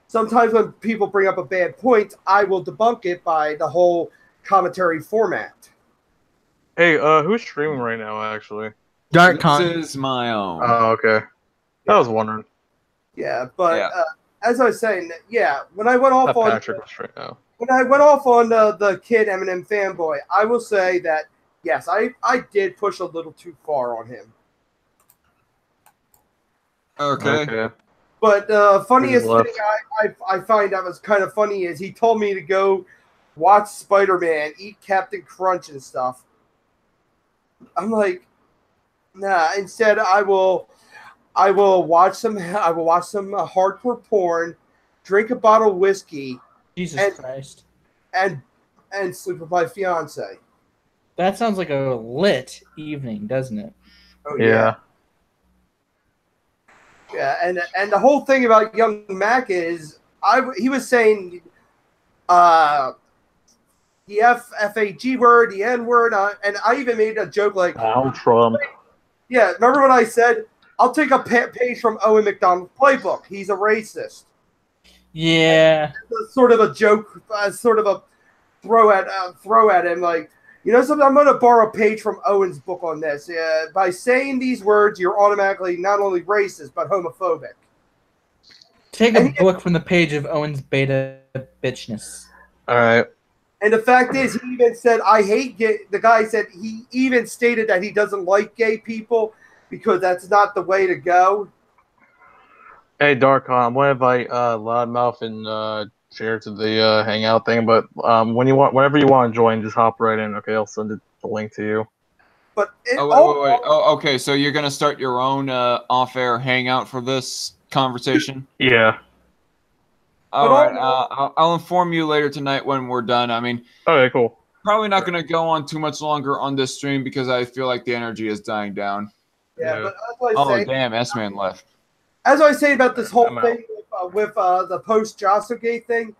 Sometimes when people bring up a bad point, I will debunk it by the whole commentary format. Hey, who's streaming right now, actually? This is my own. Oh, okay. I was wondering. Yeah, but as I was saying, when I went off Patrick was right now. When I went off on the Kid Eminem fanboy, I will say that, yes, I did push a little too far on him. Okay. But the funniest thing I find that was kind of funny is he told me to go watch Spider-Man, eat Captain Crunch and stuff. I'm like, nah. Instead, I will watch some hardcore porn, drink a bottle of whiskey, Jesus Christ, and sleep with my fiance. That sounds like a lit evening, doesn't it? Oh yeah. Yeah, and the whole thing about young Mac is he was saying the F-A-G word, the N word, and I even made a joke like Trump. Yeah, remember when I said I'll take a page from Owen McDonald's playbook? He's a racist. Yeah. Sort of a joke, sort of a throw at him, like, you know something, I'm going to borrow a page from Owen's book on this. By saying these words, you're automatically not only racist, but homophobic. Take a book from the page of Owen's beta bitchness. All right. And the fact is, he even said, I hate gay. The guy said he even stated that he doesn't like gay people because that's not the way to go. Hey, Darkon, I'm going to invite Loudmouth and share to the Hangout thing, but whenever you want to join, just hop right in, okay? I'll send the link to you. But wait. Oh, okay. So you're gonna start your own off-air hangout for this conversation? Yeah. All right. I'll inform you later tonight when we're done. I mean, okay, cool. Probably not gonna go on too much longer on this stream because I feel like the energy is dying down. Yeah, but as I say, damn, S-Man left. As I say about this whole thing with the Post-Josogate thing,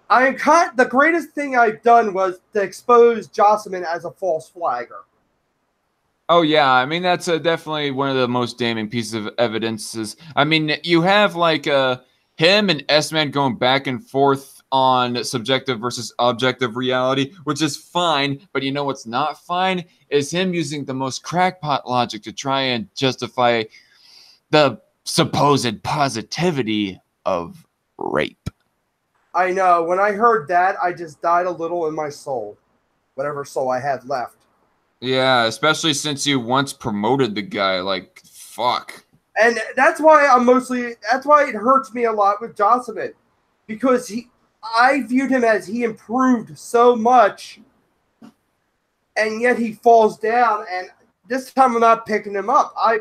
the greatest thing I've done was to expose Josselman as a false flagger. Oh yeah, I mean that's definitely one of the most damning pieces of evidences. I mean, you have like him and S-Man going back and forth on subjective versus objective reality, which is fine. But you know what's not fine is him using the most crackpot logic to try and justify the supposed positivity of rape. I know. When I heard that, I just died a little in my soul, whatever soul I had left. Yeah, especially since you once promoted the guy. Like, fuck. And that's why that's why it hurts me a lot with Josselman, because I viewed him as he improved so much, and yet he falls down. And this time I'm not picking him up. I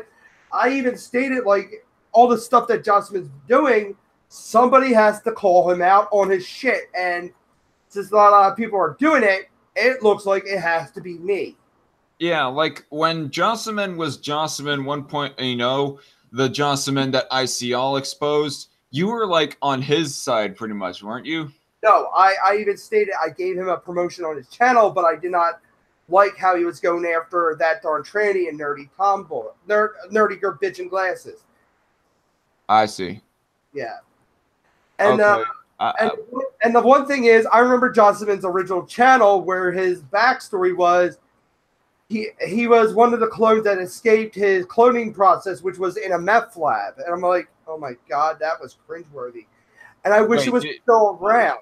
even stated, like, all the stuff that Josselman's doing, somebody has to call him out on his shit. And since not a lot of people are doing it, it looks like it has to be me. Yeah, like when Josselman was Josselman, one point, you know, the Josselman that ICL exposed, you were like on his side pretty much, weren't you? No, I even stated I gave him a promotion on his channel, but I did not like how he was going after that darn tranny and nerdy tomboy, nerdy girl bitch in glasses. I see. Yeah, and Okay. and the one thing is, I remember Jocelyn's original channel where his backstory was he was one of the clones that escaped his cloning process, which was in a meth lab, and I'm like, oh my god, that was cringeworthy, and I wish it was still around.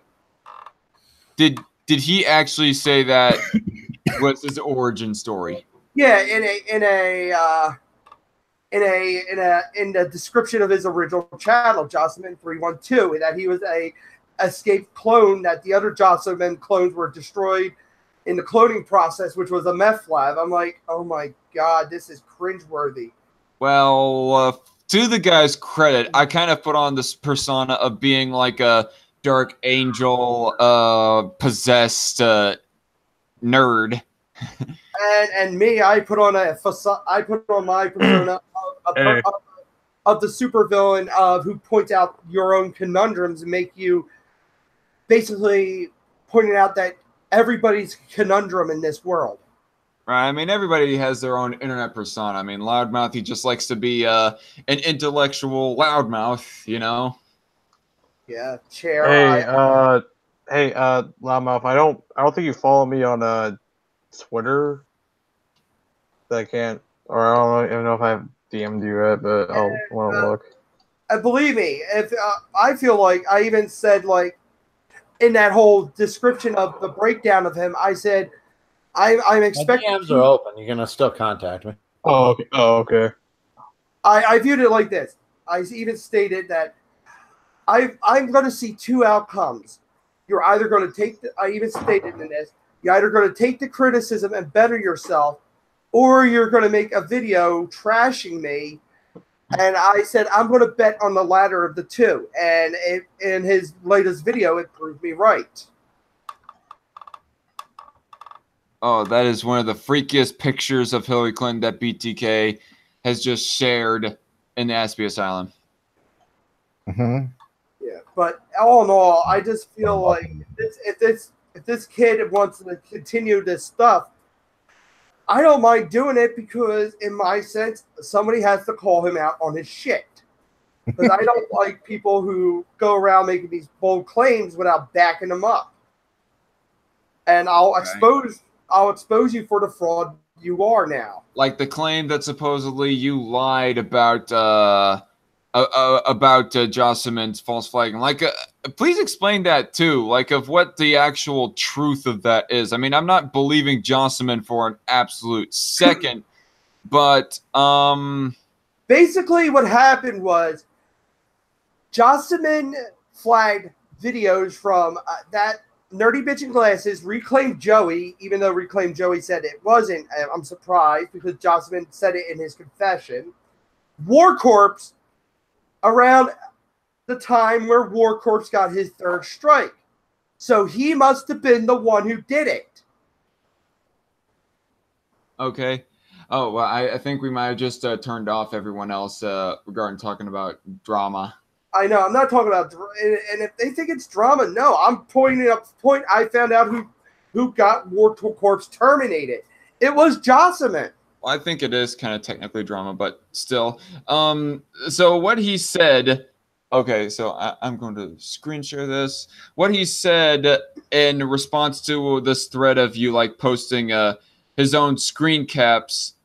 Did he actually say that was his origin story? Yeah, in the description of his original channel, Jocelyn 312, that he was a escaped clone, that the other Jocelyn clones were destroyed in the cloning process, which was a meth lab. I'm like, oh my god, this is cringeworthy. Well, to the guy's credit, I kind of put on this persona of being like a dark angel, possessed nerd. And me, I put on my persona of the supervillain who points out your own conundrums and make you basically pointing out that everybody's conundrum in this world. Right. I mean, everybody has their own internet persona. I mean, Loudmouth, he just likes to be an intellectual loudmouth, you know? Yeah, chair. Hey, Loudmouth, I don't think you follow me on Twitter. I can't, or I don't even know if I've DM'd you yet, but I'll want to look. Believe me, if I feel like I even said, like, in that whole description of the breakdown of him, I said I'm expecting. My DMs are open. You're gonna still contact me. Oh, okay. Oh, okay. I viewed it like this. I even stated that I'm going to see two outcomes. You're either going to take I even stated in this. You're either going to take the criticism and better yourself, or you're going to make a video trashing me. And I said, I'm going to bet on the latter of the two. And in his latest video, it proved me right. Oh, that is one of the freakiest pictures of Hillary Clinton that BTK has just shared in the Aspie Asylum. Mm-hmm. Yeah, but all in all, I just feel like if this kid wants to continue this stuff, I don't mind doing it because, in my sense, somebody has to call him out on his shit. Because I don't like people who go around making these bold claims without backing them up. And I'll expose you for the fraud you are now. Like the claim that supposedly you lied about Jocelyn's false flagging. Like, please explain that too. Like, of what the actual truth of that is. I mean, I'm not believing Jocelyn for an absolute second, but basically, what happened was Jocelyn flagged videos from that Nerdy Bitch in Glasses, Reclaim Joey, even though Reclaim Joey said it wasn't. I'm surprised because Jocelyn said it in his confession. War Corpse, around the time where War Corpse got his third strike. So he must have been the one who did it. Okay. Oh, well, I think we might have just turned off everyone else regarding talking about drama. I know. I'm not talking about, and if they think it's drama, no. I'm pointing up the point. I found out who got War Corpse terminated. It was Jocelyn. Well, I think it is kind of technically drama, but still. So what he said. Okay, so I'm going to screen share this. What he said in response to this thread of you like posting his own screen caps,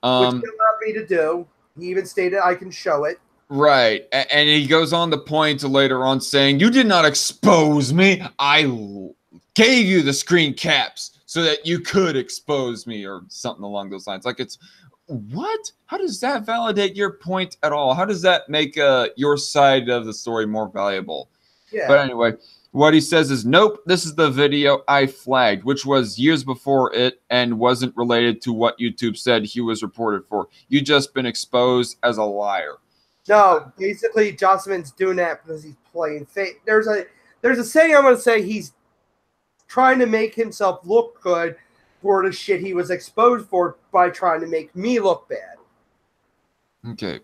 which he allowed me to do. He even stated I can show it. Right, and he goes on the point later on saying, "You did not expose me. I gave you the screen caps so that you could expose me," or something along those lines. Like, it's what? How does that validate your point at all? How does that make your side of the story more valuable? Yeah. But anyway, what he says is, nope, this is the video I flagged, which was years before it and wasn't related to what YouTube said he was reported for. You just been exposed as a liar. No, basically Jocelyn's doing that because he's playing fake. There's a saying I'm going to say he's trying to make himself look good for the shit he was exposed for by trying to make me look bad. Okay.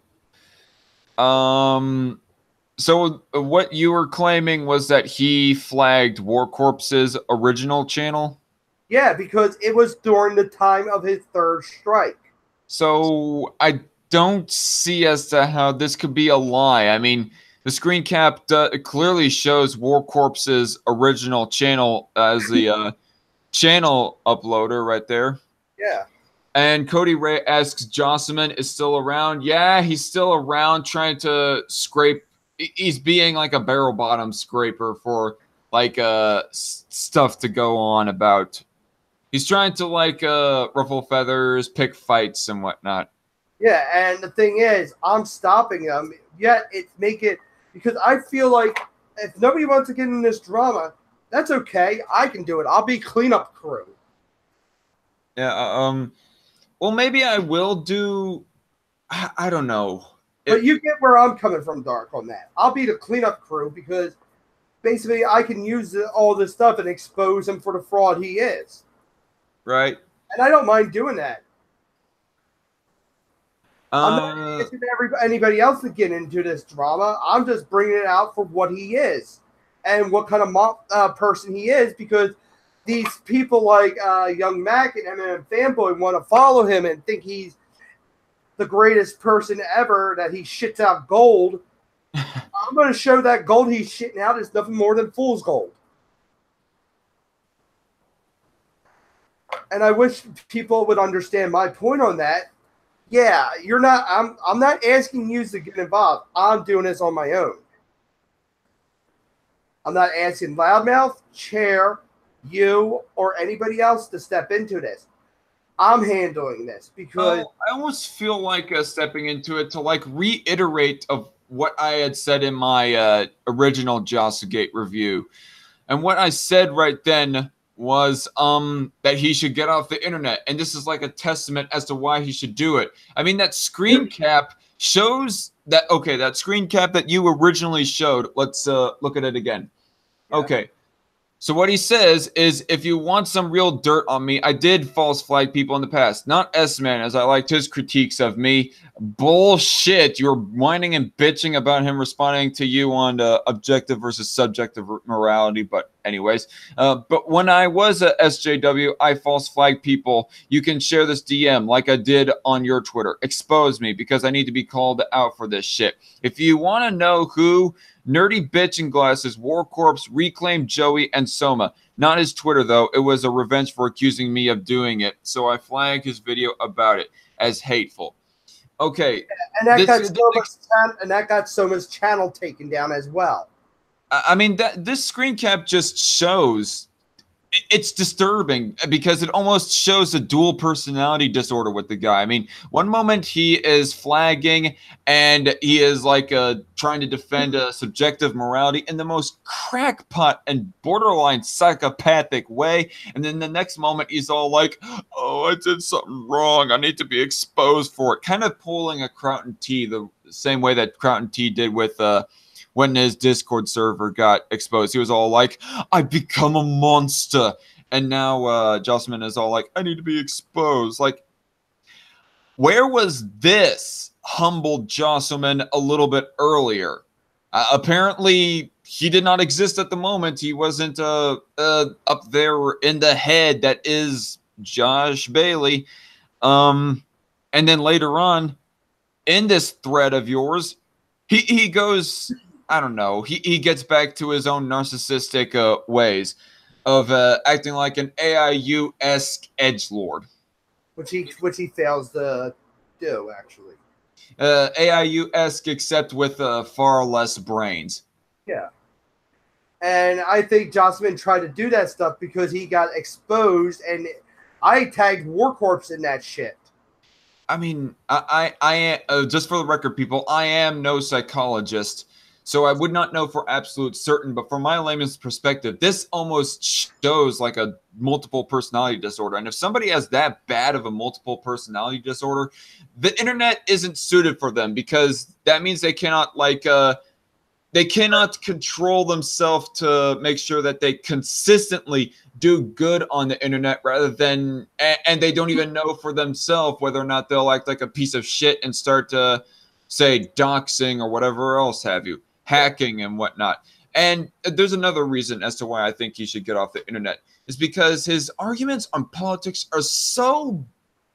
So what you were claiming was that he flagged War Corpse's original channel? Yeah, because it was during the time of his third strike. So I don't see as to how this could be a lie. I mean, the screen cap clearly shows War Corpse's original channel as the channel uploader right there. Yeah. And Cody Ray asks, Jossaman is still around? Yeah, he's still around trying to scrape. He's being like a barrel bottom scraper for like stuff to go on about. He's trying to like ruffle feathers, pick fights and whatnot. Yeah, and the thing is, I'm stopping him. Yet it's make it because I feel like if nobody wants to get in this drama, that's okay. I can do it. I'll be cleanup crew. Yeah. Well, maybe I will do. I don't know. But you get where I'm coming from, Dark, on that. I'll be the cleanup crew because basically I can use all this stuff and expose him for the fraud he is. Right. And I don't mind doing that. I'm not asking anybody else to get into this drama. I'm just bringing it out for what he is and what kind of person he is because these people like Young Mac and Eminem Fanboy want to follow him and think he's the greatest person ever, that he shits out gold. I'm going to show that gold he's shitting out is nothing more than fool's gold. And I wish people would understand my point on that. Yeah, you're not. I'm not asking you to get involved. I'm doing this on my own. I'm not asking Loudmouth, Chair, you, or anybody else to step into this. I'm handling this because I almost feel like stepping into it to like reiterate of what I had said in my original Josogate review, and what I said right then was that he should get off the internet, and this is like a testament as to why he should do it. I mean, that screen cap shows that. Okay, that screen cap that you originally showed. Let's look at it again. Yeah. Okay. So what he says is, if you want some real dirt on me, I did false flag people in the past. Not S-Man, as I liked his critiques of me. Bullshit. You were whining and bitching about him responding to you on objective versus subjective morality. But anyways, but when I was a SJW, I false flagged people. You can share this DM like I did on your Twitter. Expose me because I need to be called out for this shit. If you want to know who... Nerdy Bitch in Glasses, War Corpse, Reclaim Joey, and Soma. Not his Twitter, though. It was a revenge for accusing me of doing it. So I flagged his video about it as hateful. Okay. And that got Soma's channel taken down as well. I mean, this screen cap just shows... It's disturbing because it almost shows a dual personality disorder with the guy. I mean, one moment he is flagging and he is like trying to defend a subjective morality in the most crackpot and borderline psychopathic way. And then the next moment he's all like, oh, I did something wrong. I need to be exposed for it. Kind of pulling a Crown T the same way that Crown T did with... when his Discord server got exposed, he was all like, I've become a monster. And now Jossaman is all like, I need to be exposed. Like, where was this humbled Jossaman a little bit earlier? Apparently, he did not exist at the moment. He wasn't up there in the head that is Josh Bailey. And then later on, in this thread of yours, he goes... I don't know. He gets back to his own narcissistic ways of acting like an AIU-esque edgelord. Which he fails to do, actually. AIU-esque, except with far less brains. Yeah. And I think Jossaman tried to do that stuff because he got exposed, and I tagged War Corpse in that shit. I mean, I just for the record, people, I am no psychologist. So I would not know for absolute certain, but from my layman's perspective, this almost shows like a multiple personality disorder. And if somebody has that bad of a multiple personality disorder, the internet isn't suited for them because that means they cannot they cannot control themselves to make sure that they consistently do good on the internet rather than, and they don't even know for themselves whether or not they'll act like a piece of shit and start to say doxing or whatever else have you. hacking and whatnot. And there's another reason as to why I think he should get off the internet, is because his arguments on politics are so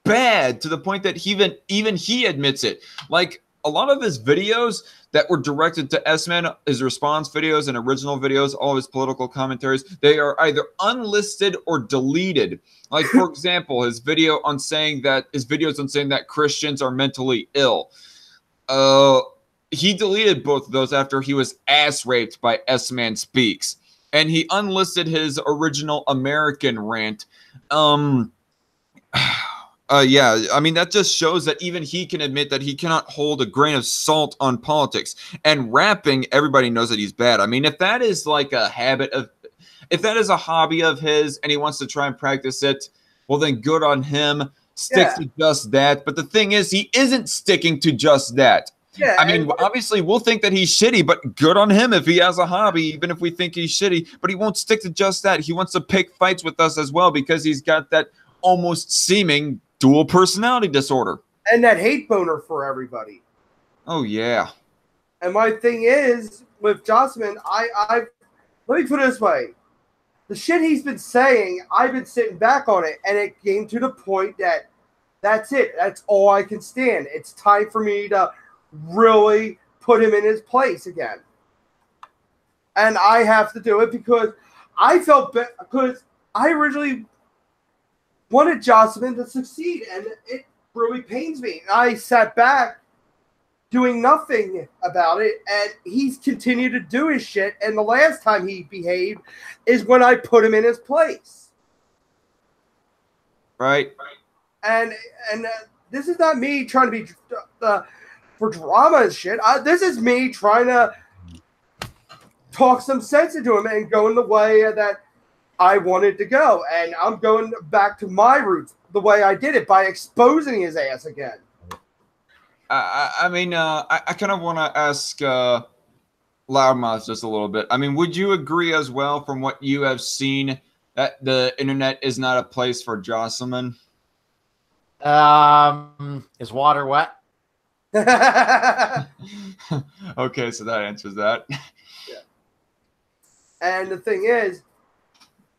bad to the point that even he admits it. Like a lot of his videos that were directed to S-Man, his response videos and original videos, all of his political commentaries, they are either unlisted or deleted. Like, for example, his videos on saying that Christians are mentally ill. He deleted both of those after he was ass raped by S-Man Speaks. And he unlisted his original American rant. Yeah, I mean, that just shows that even he can admit that he cannot hold a grain of salt on politics. And rapping, everybody knows that he's bad. I mean, if that is like a if that is a hobby of his and he wants to try and practice it, well, then good on him. Stick to just that. But the thing is, he isn't sticking to just that. Yeah, I mean, obviously, we'll think that he's shitty, but good on him if he has a hobby, even if we think he's shitty. But he won't stick to just that. He wants to pick fights with us as well because he's got that almost seeming dual personality disorder. And that hate boner for everybody. Oh, yeah. And my thing is, with Jossman, I let me put it this way. The shit he's been saying, I've been sitting back on it, and it came to the point that that's it. That's all I can stand. It's time for me to really put him in his place again. And I have to do it because I felt bad, because I originally wanted Jossman to succeed, and it really pains me. I sat back doing nothing about it, and he's continued to do his shit, and the last time he behaved is when I put him in his place. Right. And this is not me trying to be for drama and shit. This is me trying to talk some sense into him and go in the way that I wanted to go. And I'm going back to my roots the way I did it, by exposing his ass again. I mean, I kind of want to ask Loudmouth just a little bit. I mean, would you agree as well, from what you have seen, that the internet is not a place for Josselman? Is water wet? Okay, so that answers that. Yeah. And the thing is,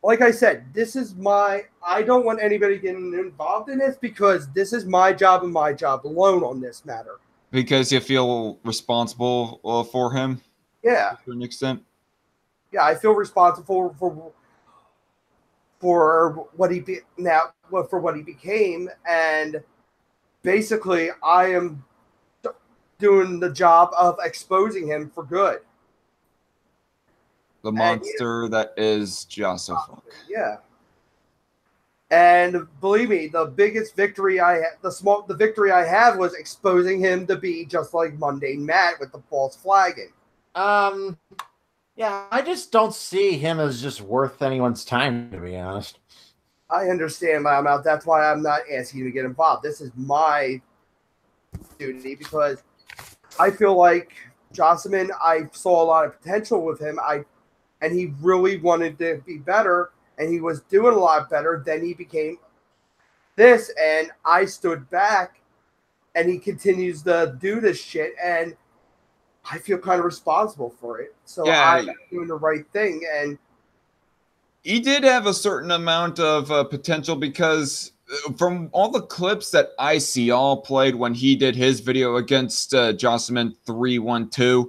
like I said, I don't want anybody getting involved in this, because this is my job and my job alone on this matter. Because you feel responsible for him? Yeah. To an extent? Yeah, I feel responsible for what he became, and basically I am doing the job of exposing him for good. The monster that is Joseph. Yeah. And believe me, the biggest victory the victory I have was exposing him to be just like Mundane Matt with the false flagging. Yeah, I just don't see him as just worth anyone's time, to be honest. I understand, Loudmouth. That's why I'm not asking you to get involved. This is my duty, because I feel like Josselman, I saw a lot of potential with him. And he really wanted to be better, and he was doing a lot better. Then he became this, and I stood back, and he continues to do this shit, and I feel kind of responsible for it. So yeah, I'm doing the right thing. And he did have a certain amount of potential, because from all the clips that I see all played when he did his video against Josselman 312,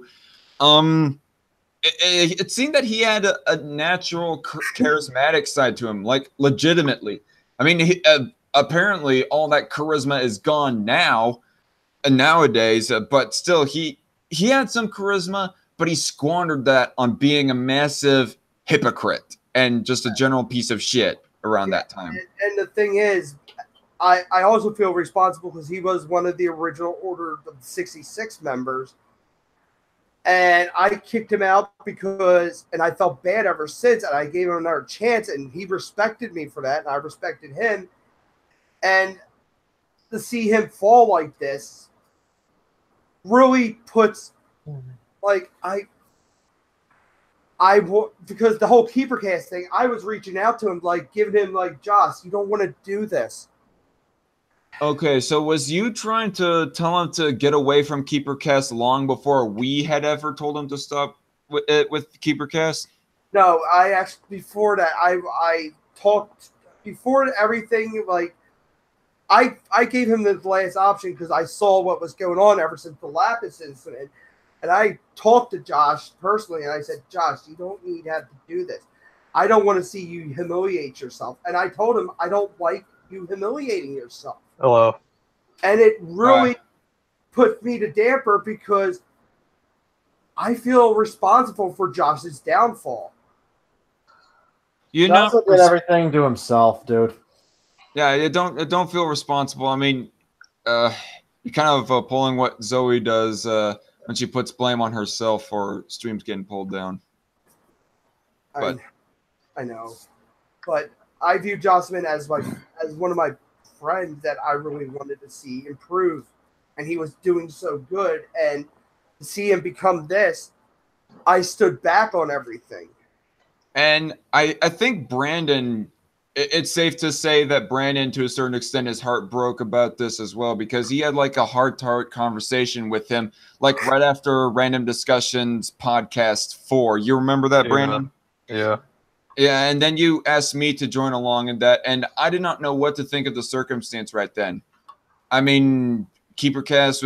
it seemed that he had a natural charismatic side to him, like legitimately. I mean, apparently all that charisma is gone now and nowadays, but still he had some charisma, but he squandered that on being a massive hypocrite and just a general piece of shit around that time. And the thing is, I also feel responsible because he was one of the original Order of 66 members. And I kicked him out and I felt bad ever since, and I gave him another chance, and he respected me for that, and I respected him. And to see him fall like this really puts, like, because the whole Keeper Cast thing, I was reaching out to him, like, giving him, like, Joss, you don't want to do this. Okay, so was you trying to tell him to get away from KeeperCast long before we had ever told him to stop with KeeperCast? No, I actually before that I talked before everything like I gave him the last option because I saw what was going on ever since the Lapis incident, and I talked to Josh personally, and I said, Josh, you don't need to have to do this. I don't want to see you humiliate yourself, and I told him I don't like you humiliating yourself. Hello. And it really put me to damper because I feel responsible for Josh's downfall. You Josh know, did everything to himself, dude. Yeah, you don't feel responsible. I mean, you're kind of pulling what Zoe does when she puts blame on herself for streams getting pulled down. But I know, but I view Jocelyn as one of my friends that I really wanted to see improve, and he was doing so good, and to see him become this, I stood back on everything. And I think Brandon, it's safe to say that Brandon, to a certain extent, his heart broke about this as well, because he had like a heart-to-heart conversation with him, like right after Random Discussions podcast 4. You remember that, Brandon? Yeah. Yeah, and then you asked me to join along in that, and I did not know what to think of the circumstance right then. I mean, KeeperCast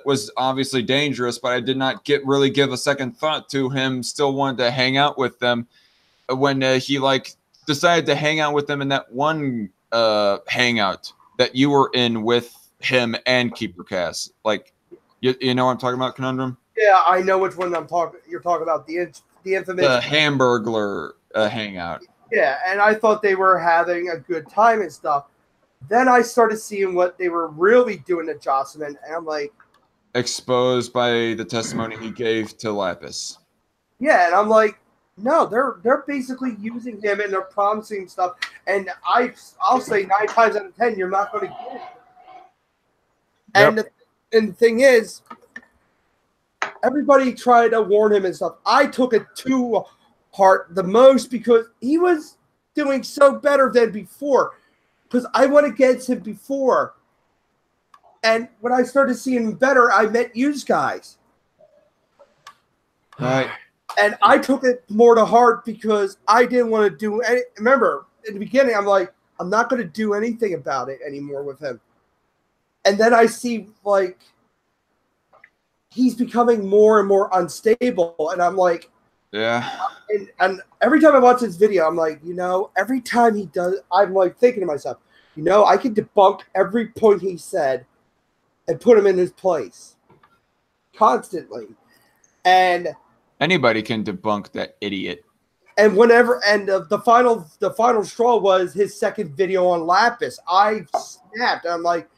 was obviously dangerous, but I did not really give a second thought to him still wanting to hang out with them when he like decided to hang out with them in that one hangout that you were in with him and KeeperCast. Like, you know what I'm talking about, Conundrum? Yeah, I know which one you're talking about. The infamous The Hamburglar hangout. Yeah, and I thought they were having a good time and stuff. Then I started seeing what they were really doing to Jocelyn, and I'm like, exposed by the testimony he gave to Lapis. Yeah, and I'm like, no, they're basically using him and they're promising stuff, and I'll say 9 times out of 10 you're not going to get it. Yep. And the thing is, everybody tried to warn him and stuff. I took it to heart the most because he was doing so better than before. Because I went against him before. And when I started seeing him better, I met you guys. Right. And I took it more to heart because I didn't want to do any. Remember, in the beginning, I'm like, I'm not going to do anything about it anymore with him. And then I see, like, he's becoming more and more unstable. And I'm like, yeah. And every time I watch this video, I'm like, every time he does, I'm like thinking to myself, I can debunk every point he said and put him in his place constantly. And anybody can debunk that idiot. And the final straw was his second video on Lapis. I snapped. I'm like,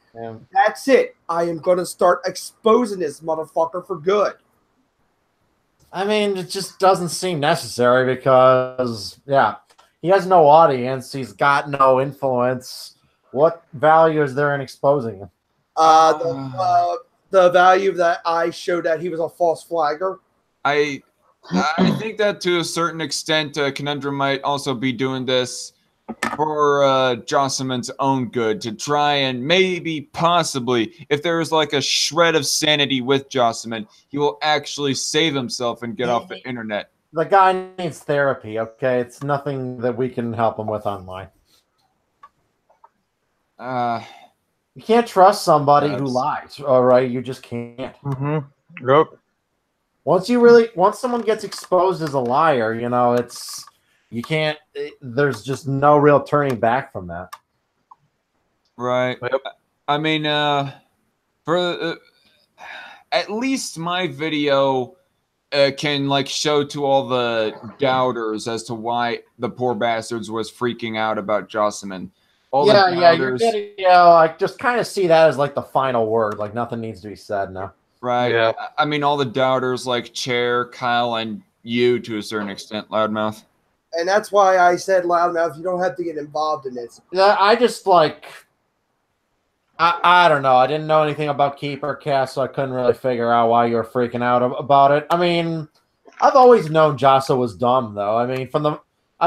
that's it. I am going to start exposing this motherfucker for good. I mean, it just doesn't seem necessary because, he has no audience. He's got no influence. What value is there in exposing him? The value that I showed that he was a false flagger. I think that to a certain extent, Conundrum might also be doing this for Jocelyn's own good, to try and maybe, possibly, if there's like a shred of sanity with Jocelyn, he will actually save himself and get off the internet. The guy needs therapy, okay? It's nothing that we can help him with online. You can't trust somebody who lies, all right? You just can't. Mm-hmm. Yep. Once someone gets exposed as a liar, you can't. There's just no real turning back from that. Right. Yep. I mean, for at least my video can like show to all the doubters as to why the poor bastards was freaking out about Jocelyn. Your video, I just kind of see that as like the final word. Like nothing needs to be said now. Right. Yeah. I mean, all the doubters like Chair, Kyle, and you to a certain extent, Loudmouth. And that's why I said, Loudmouth, you don't have to get involved in this. Yeah, I just like, I don't know. I didn't know anything about KeeperCast, so I couldn't really figure out why you were freaking out about it. I mean, I've always known Jasa was dumb, though. I mean,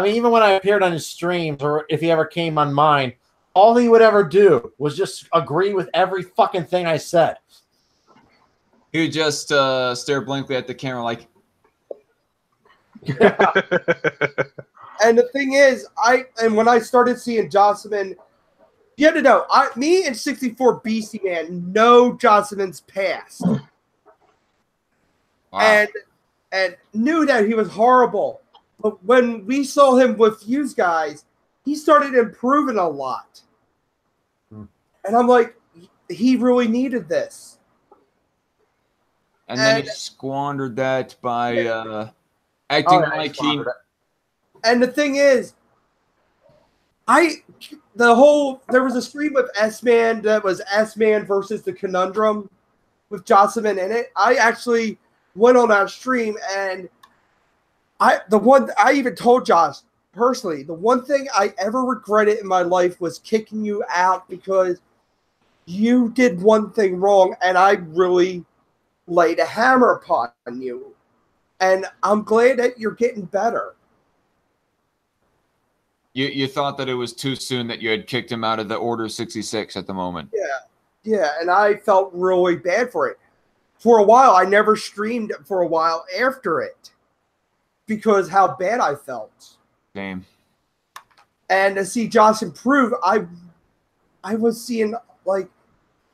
even when I appeared on his streams, or if he ever came on mine, all he would ever do was just agree with every fucking thing I said. He would just stare blankly at the camera like, And the thing is, when I started seeing Jocelyn, you have to know, me and 64 Beastie Man know Jocelyn's past. wow. And knew that he was horrible. But when we saw him with you guys, he started improving a lot. And I'm like, he really needed this. And then he squandered that by acting like he. And the thing is, there was a stream with S-Man that was S-Man versus the Conundrum with Jocelyn in it. I actually went on that stream, and I even told Josh personally, the one thing I ever regretted in my life was kicking you out because you did one thing wrong, and I really laid a hammer upon you. And I'm glad that you're getting better. You thought that it was too soon that you had kicked him out of the Order 66 at the moment. Yeah, and I felt really bad for it. For a while, I never streamed for a while after it because how bad I felt. Same. And to see Josh improve, I was seeing like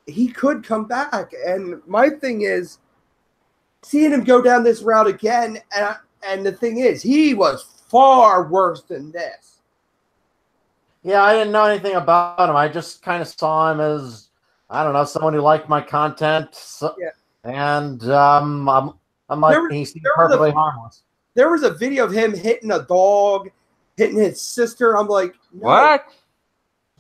he could come back. And my thing is seeing him go down this route again. And the thing is, he was far worse than this. Yeah, I didn't know anything about him. I just kind of saw him as, I don't know, someone who liked my content. And I'm like, he seemed perfectly harmless. There was a video of him hitting a dog, hitting his sister. I'm like, no. What?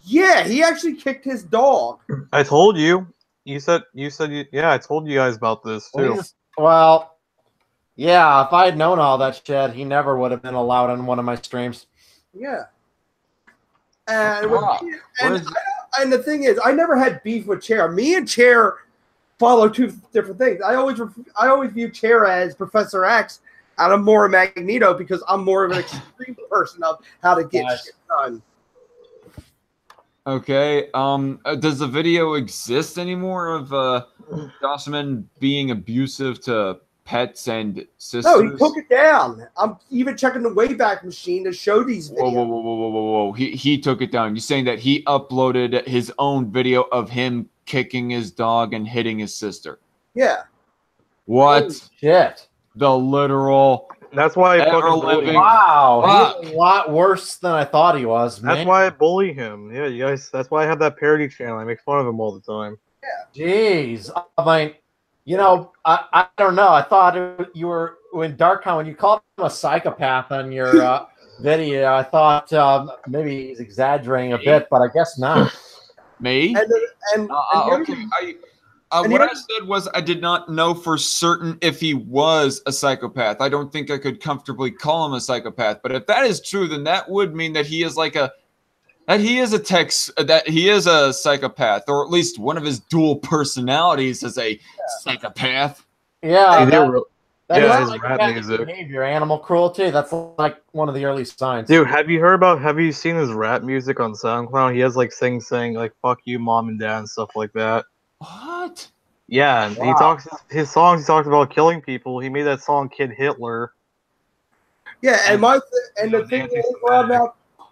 Yeah, he actually kicked his dog. I told you. You said yeah, I told you guys about this too. Well, yeah, if I had known all that shit, he never would have been allowed on one of my streams. Yeah. And the thing is, I never had beef with Chair. Me and Chair follow two different things. I always view Chair as Professor X, and I'm more a Magneto because I'm more of an extreme person of how to get shit done. Okay. Does the video exist anymore of Jocelyn being abusive to pets and sisters? No, he took it down. I'm even checking the Wayback Machine to show these videos. Whoa. He took it down. You're saying that he uploaded his own video of him kicking his dog and hitting his sister? Yeah. What? Holy shit. The literal. That's why I fucking bully him. Wow, he's a lot worse than I thought he was, man. That's why I bully him. Yeah, you guys. That's why I have that parody channel. I make fun of him all the time. Yeah. Jeez, I mean, you know, I don't know. I thought you were in DarkCon when you called him a psychopath on your video. I thought maybe he's exaggerating a bit, but I guess not. Me? Okay. What I said was I did not know for certain if he was a psychopath. I don't think I could comfortably call him a psychopath. But if that is true, then that would mean that he is a psychopath, or at least one of his dual personalities is a psychopath. Yeah, his like rap music behavior, animal cruelty. That's like one of the early signs. Dude, have you seen his rap music on SoundCloud? He has like things saying like "fuck you, mom and dad" and stuff like that. What? Yeah, and he talks his songs. He talks about killing people. He made that song "Kid Hitler." Yeah, and the thing is,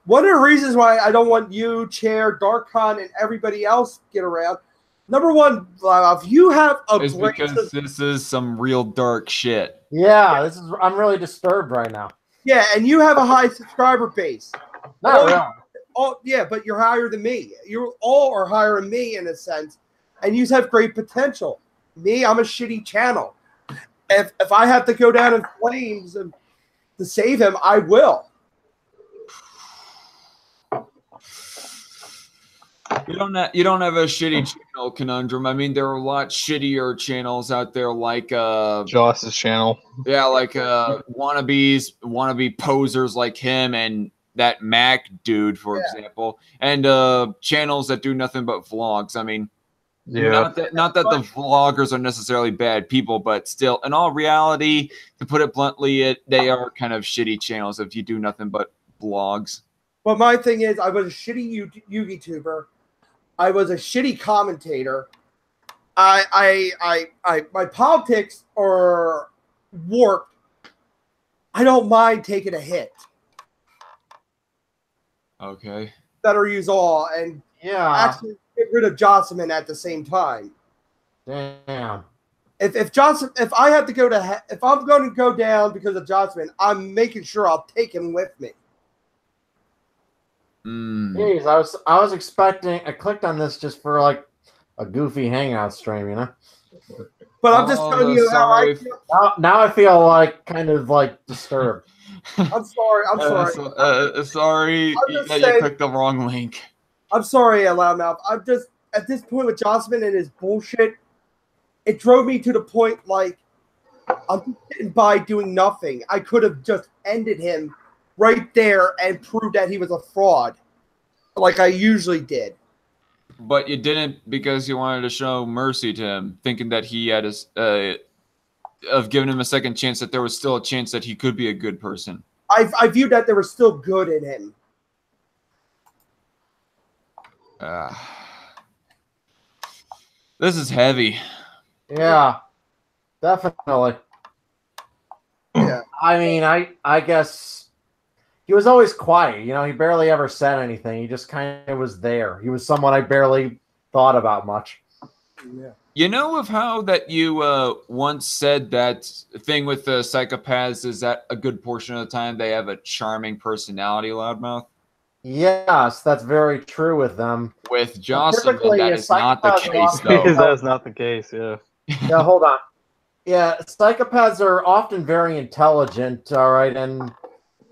one of the reasons why I don't want you, Chair, DarkCon, and everybody else get around. Number one, if you have because this is some real dark shit. Yeah, I'm really disturbed right now. Yeah, and you have a high subscriber base. Not really. Yeah, but you're higher than me. You all are higher than me in a sense, and you have great potential. Me, I'm a shitty channel. If I have to go down in flames to save him, I will. You don't have a shitty channel, Conundrum. I mean, there are a lot shittier channels out there, like Joss's channel. Yeah, like wannabe posers like him and that Mac dude, for example, and channels that do nothing but vlogs. I mean, not that the vloggers are necessarily bad people, but still, in all reality, to put it bluntly, they are kind of shitty channels if you do nothing but vlogs. But my thing is, I was a shitty YouTuber. I was a shitty commentator. My politics are warped. I don't mind taking a hit. Okay. Better use all and actually get rid of Jocelyn at the same time. Damn. If I have to go to if I'm going to go down because of Jocelyn, I'm making sure I'll take him with me. Jeez, I was expecting. I clicked on this just for like a goofy hangout stream, you know. But I'm just telling you how I feel. Now I feel like kind of like disturbed. I'm sorry. I'm sorry. Sorry just that saying- you clicked the wrong link. I'm sorry, Loudmouth. I'm just at this point with Jocelyn and his bullshit. It drove me to the point like I'm sitting by doing nothing. I could have just ended him right there and proved that he was a fraud, like I usually did. But you didn't because you wanted to show mercy to him, thinking that he had of giving him a second chance, that there was still a chance that he could be a good person. I viewed that there was still good in him. This is heavy. Yeah, definitely. Yeah. I mean, I guess he was always quiet. You know, he barely ever said anything. He just kind of was there. He was someone I barely thought about much. Yeah. You know of how that you once said that thing with the psychopaths is that a good portion of the time they have a charming personality, Loudmouth? Yes, that's very true with them. With Jocelyn, Typically, that a is not the psychopath case, is though. That's not the case. Yeah. Yeah, hold on. Yeah, psychopaths are often very intelligent. All right, and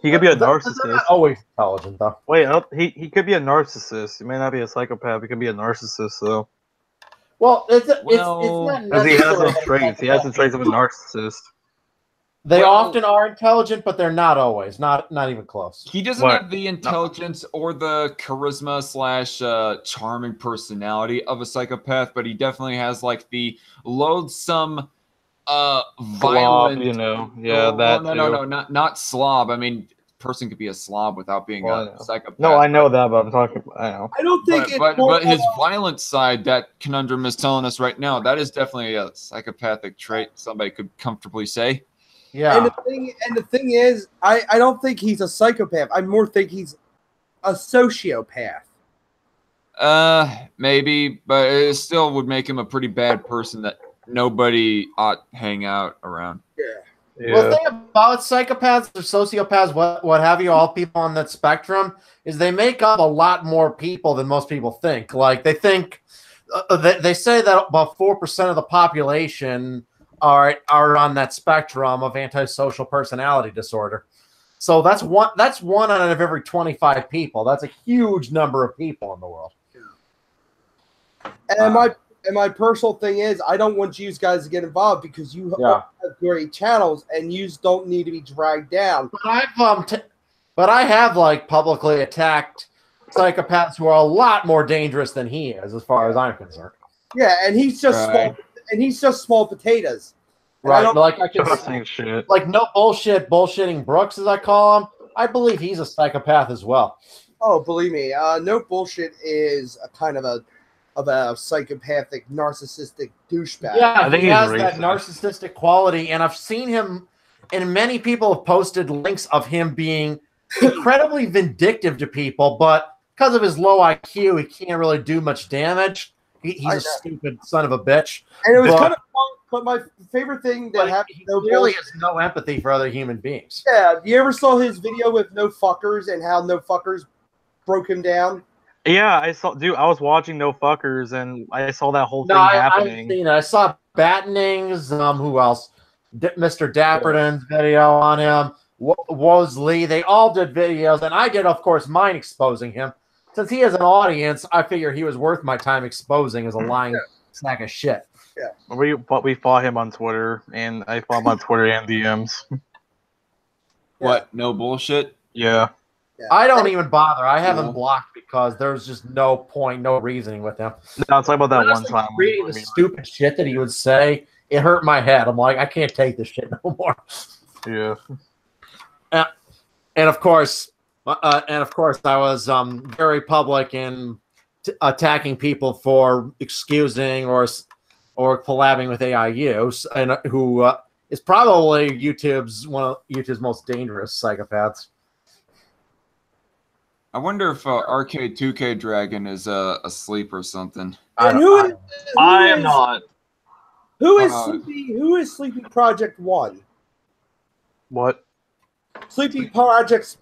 He could be a they're narcissist. not always intelligent, though. Wait, he could be a narcissist. He may not be a psychopath. He could be a narcissist, though. Well, it's not Because he has necessarily. those traits. He has the traits of a narcissist. They Well- often are intelligent, but they're not always. Not even close. He doesn't have the intelligence or the charisma / charming personality of a psychopath, but he definitely has like the loathsome, violent. Slob, you know. Yeah, that No, not slob. I mean, person could be a slob without being a psychopath. No, I know that, but I'm talking. I know. I don't think it's more but his of violent side, that Conundrum is telling us right now, that is definitely a psychopathic trait. Somebody could comfortably say. Yeah. And the thing is, I don't think he's a psychopath. I more think he's a sociopath. Maybe, but it still would make him a pretty bad person that nobody ought to hang out around. Yeah. Well, the thing about psychopaths or sociopaths, what have you, all people on that spectrum, is they make up a lot more people than most people think. Like, they think, they say that about 4% of the population are on that spectrum of antisocial personality disorder. So that's one out of every 25 people. That's a huge number of people in the world. And my personal thing is, I don't want you guys to get involved because you have great channels and you don't need to be dragged down. But I have like publicly attacked psychopaths who are a lot more dangerous than he is, as far as I'm concerned. Yeah, and he's just small potatoes. And Right, like no bullshitting Brooks, as I call him. I believe he's a psychopath as well. Oh, believe me, no bullshit is a kind of a psychopathic, narcissistic douchebag. Yeah, I think he he's has that racist. narcissistic quality, and I've seen him, and many people have posted links of him being incredibly vindictive to people, but because of his low IQ, he can't really do much damage. He's a stupid son of a bitch. And it was kind of fun, but my favorite thing that happened, he really has no empathy for other human beings. Yeah, you ever saw his video with no fuckers and how no fuckers broke him down? Yeah, I saw. Dude, I was watching No Fuckers, and I saw that whole thing I happening. haven't seen it. I saw Battening's, who else? Mr. Dapperton's video on him. Woz Lee. They all did videos, and I did, of course, mine exposing him. Since he has an audience, I figure he was worth my time exposing as a lying sack of shit. Yeah. We fought him on Twitter, and I fought him on Twitter and DMs. What? No bullshit? Yeah. I don't even bother. I have him blocked because there's just no point, no reasoning with him. No, it's like about that Honestly, one time. reading the stupid shit that he would say, it hurt my head. I'm like, I can't take this shit no more. Yeah. And of course, And of course, I was very public in attacking people for excusing or collabing with AIU, and who is probably one of YouTube's most dangerous psychopaths. I wonder if Arcade 2K Dragon is asleep or something. And I am not. Who is Sleepy Project 1? What? Sleepy Projects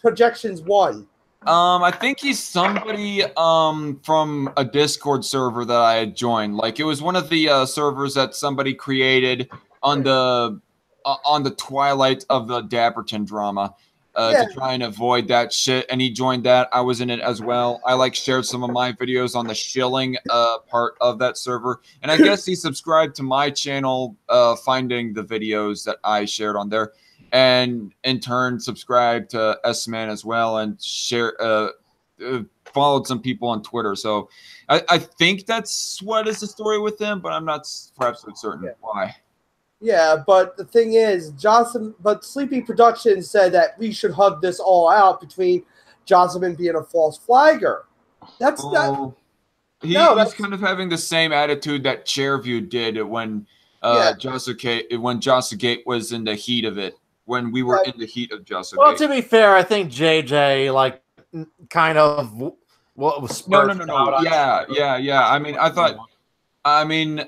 Projections 1. I think he's somebody from a Discord server that I had joined. Like, it was one of the servers that somebody created on the twilight of the Dapperton drama. To try and avoid that shit, and he joined that. I was in it as well. I shared some of my videos on the shilling part of that server, and I guess he subscribed to my channel, finding the videos that I shared on there, and in turn subscribed to S-Man as well, and followed some people on Twitter. So I think that's what is the story with him, but I'm not perhaps certain why. Yeah, but the thing is, Sleepy Productions said that we should hug this all out between Jocelyn being a false flagger. That's not. He's kind of having the same attitude that Chairview did when Josogate was in the heat of it. When we were in the heat of Josogate. Well, to be fair, I think JJ kind of what was no. Yeah. I mean,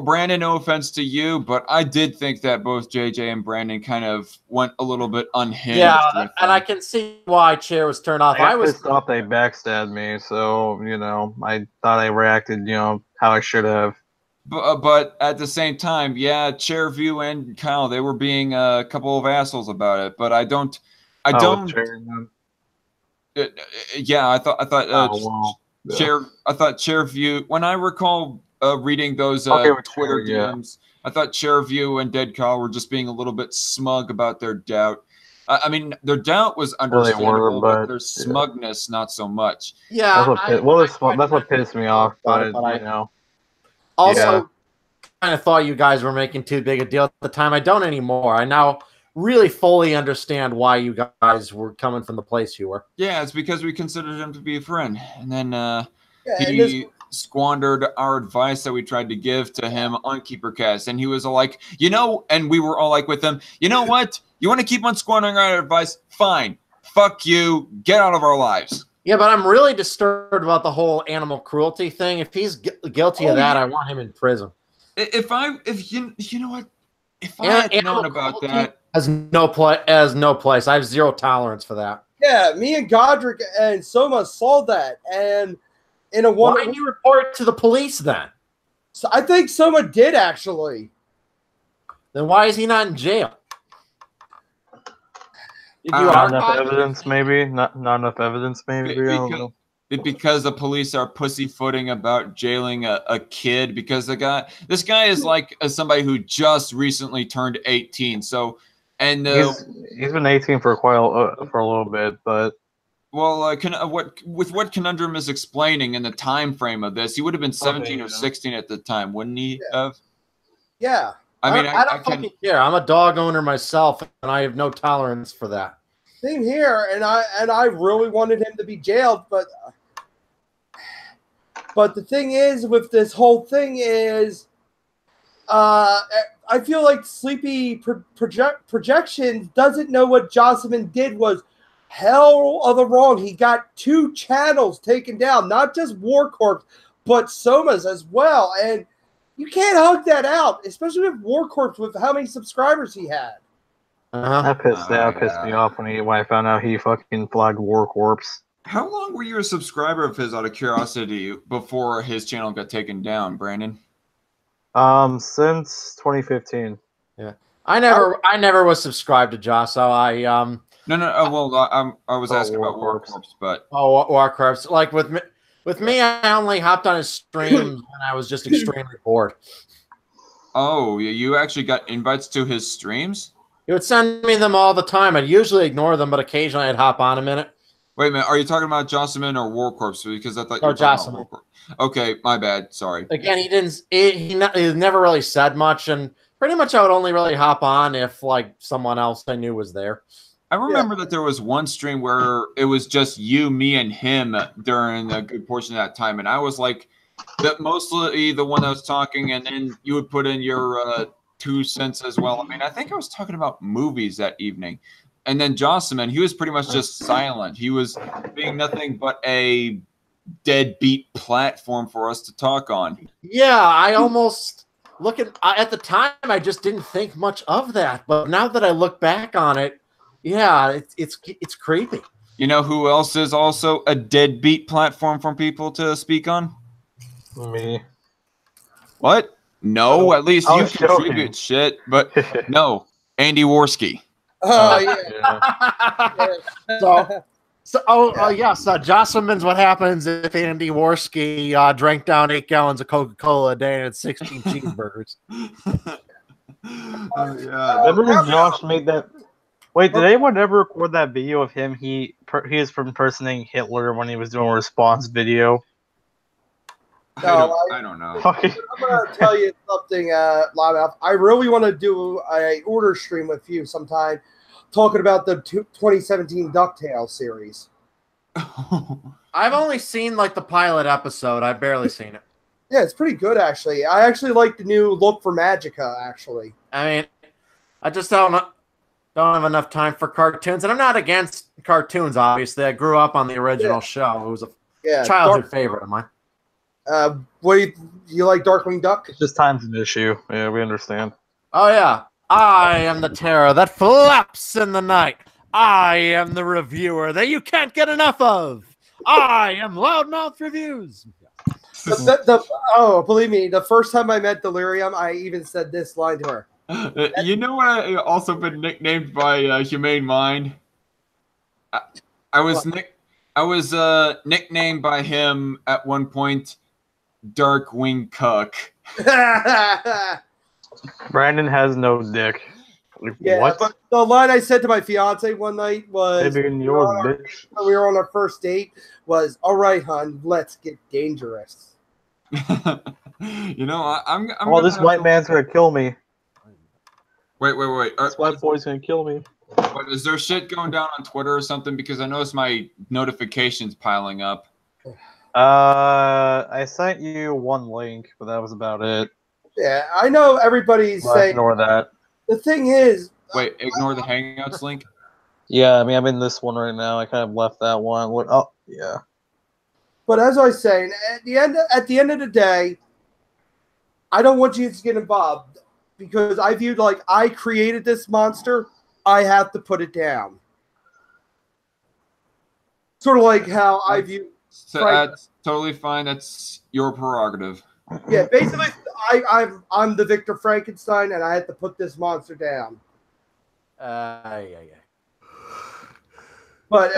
Brandon, no offense to you, but I did think that both JJ and Brandon kind of went a little bit unhinged. Yeah, and I can see why Chair was turned off. I was pissed they backstabbed me, so I thought I reacted, how I should have. But at the same time, yeah, Chairview and Kyle, they were being a couple of assholes about it. But I thought Chairview. When I recall reading those Twitter DMs, I thought Chairview and Dead Kyle were just being a little bit smug about their doubt. I mean, their doubt was understandable, but their smugness not so much. Yeah, that's what pissed me off. But also, kind of thought you guys were making too big a deal at the time. I don't anymore. I now really fully understand why you guys were coming from the place you were. Yeah, it's because we considered him to be a friend, and then he squandered our advice that we tried to give to him on KeeperCast, and he was all like, and we were all like with him, you know what? You want to keep on squandering our advice? Fine. Fuck you. Get out of our lives. Yeah, but I'm really disturbed about the whole animal cruelty thing. If he's guilty of that, I want him in prison. If you know what? If I had known about that, has no place. I have zero tolerance for that. Yeah, me and Godric and Soma saw that, and why didn't you report it to the police then? So I think Soma did actually. Then why is he not in jail? Not enough evidence, maybe. Not enough evidence, maybe. Because the police are pussyfooting about jailing a kid. Because this guy is like somebody who just recently turned 18. So, and he's been 18 for a little bit, but well, what Conundrum is explaining in the time frame of this, he would have been 17 or 16 at the time, wouldn't he have? Yeah. I mean, I don't fucking care. I'm a dog owner myself, and I have no tolerance for that. Same here, and I really wanted him to be jailed, but the thing is, with this whole thing is, I feel like Sleepy Projections doesn't know what Jocelyn did was hell of a wrong. He got 2 channels taken down, not just War Corps, but Soma's as well, and you can't hug that out, especially with War Corps with how many subscribers he had. That pissed me off when I found out he fucking flagged War Corps. How long were you a subscriber of his, out of curiosity, before his channel got taken down, Brandon? Since 2015. Yeah, I never was subscribed to Joss, so I Well, I was asking about War Corps, but War Corps. Like with me, I only hopped on his streams when I was just extremely bored. Oh, you actually got invites to his streams? He would send me them all the time. I'd usually ignore them, but occasionally I'd hop on a minute. Wait a minute, are you talking about Jocelyn or War Corps? Because I thought you were talking about War Corps. Okay, my bad. Sorry. Again, he never really said much, and pretty much I would only really hop on if someone else I knew was there. I remember that there was one stream where it was just you, me, and him during a good portion of that time, and I was like, mostly the one that was talking, and then you would put in your 2 cents as well. I mean, I think I was talking about movies that evening, and then Jocelyn, he was pretty much just silent. He was being nothing but a deadbeat platform for us to talk on. Yeah, I almost at the time. I just didn't think much of that, but now that I look back on it, yeah, it's creepy. You know who else is also a deadbeat platform for people to speak on? Me. What? No, at least I you was joking. contribute shit, but no, Andy Worski. Oh yeah. Yes, Jocelyn's what happens if Andy Worski drank down 8 gallons of Coca-Cola a day and had 16 cheeseburgers. Remember when Josh made that? Wait, did anyone ever record that video of him? He is impersonating Hitler when he was doing a response video. I don't know. Fucking- I'm gonna tell you something, Loudmouth. I really want to do a order stream with you sometime, talking about the 2017 DuckTales series. I've only seen like the pilot episode. I've barely seen it. Yeah, it's pretty good actually. I actually like the new look for Magica. Actually, I mean, I just don't have enough time for cartoons, and I'm not against cartoons. Obviously, I grew up on the original show. It was a childhood favorite of mine. What do you like, Darkwing Duck? It's just time's an issue. Yeah, we understand. Oh yeah, I am the terror that flaps in the night. I am the reviewer that you can't get enough of. I am Loudmouth Reviews. Believe me, the first time I met Delirium, I even said this line to her. You know what? I also been nicknamed by Humane Mind. I was nicknamed by him at one point, Darkwing Cuck. Brandon has no dick. Yeah, what? But the line I said to my fiance one night was, Maybe in yours, bitch. when we were on our first date, was, "All right, hon, let's get dangerous." You know, I'm well, this white man's gonna kill me. Wait. This white boy's gonna kill me. What, is there shit going down on Twitter or something? Because I noticed my notifications piling up. I sent you one link, but that was about it. Yeah, I know everybody's saying. Ignore that. The thing is, wait, ignore the Hangouts link. Yeah, I mean, I'm in this one right now. I kind of left that one. Oh, yeah. But as I was saying, at the end of the day, I don't want you to get involved because I viewed like I created this monster. I have to put it down. Sort of like how I view. So that's totally fine. That's your prerogative. Yeah, basically, I'm the Victor Frankenstein, and I had to put this monster down. Yeah. But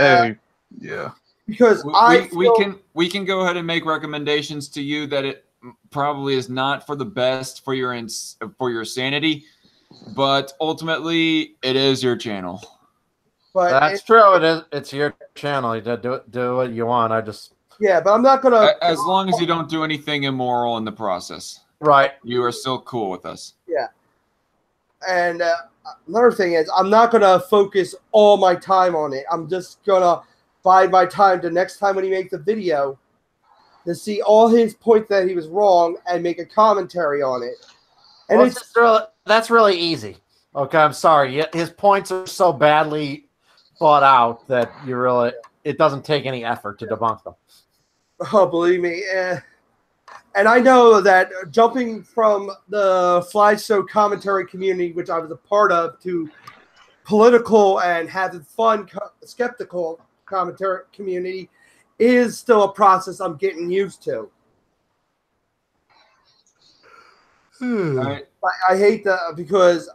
yeah, because we can go ahead and make recommendations to you that it probably is not for the best for your sanity, but ultimately it is your channel. But that's true. It is. It's your channel. You do what you want. Yeah, but I'm not gonna. As long as you don't do anything immoral in the process, right? You are still cool with us. Yeah. And another thing is, I'm not gonna focus all my time on it. I'm just gonna bide my time to next time when he makes a video to see all his points that he was wrong and make a commentary on it. And well, that's really easy. Okay, I'm sorry. His points are so badly thought out that it doesn't take any effort to debunk them. Oh, believe me. And I know that jumping from the slideshow commentary community, which I was a part of, to political and having fun, skeptical commentary community is still a process I'm getting used to. Right. I hate that because,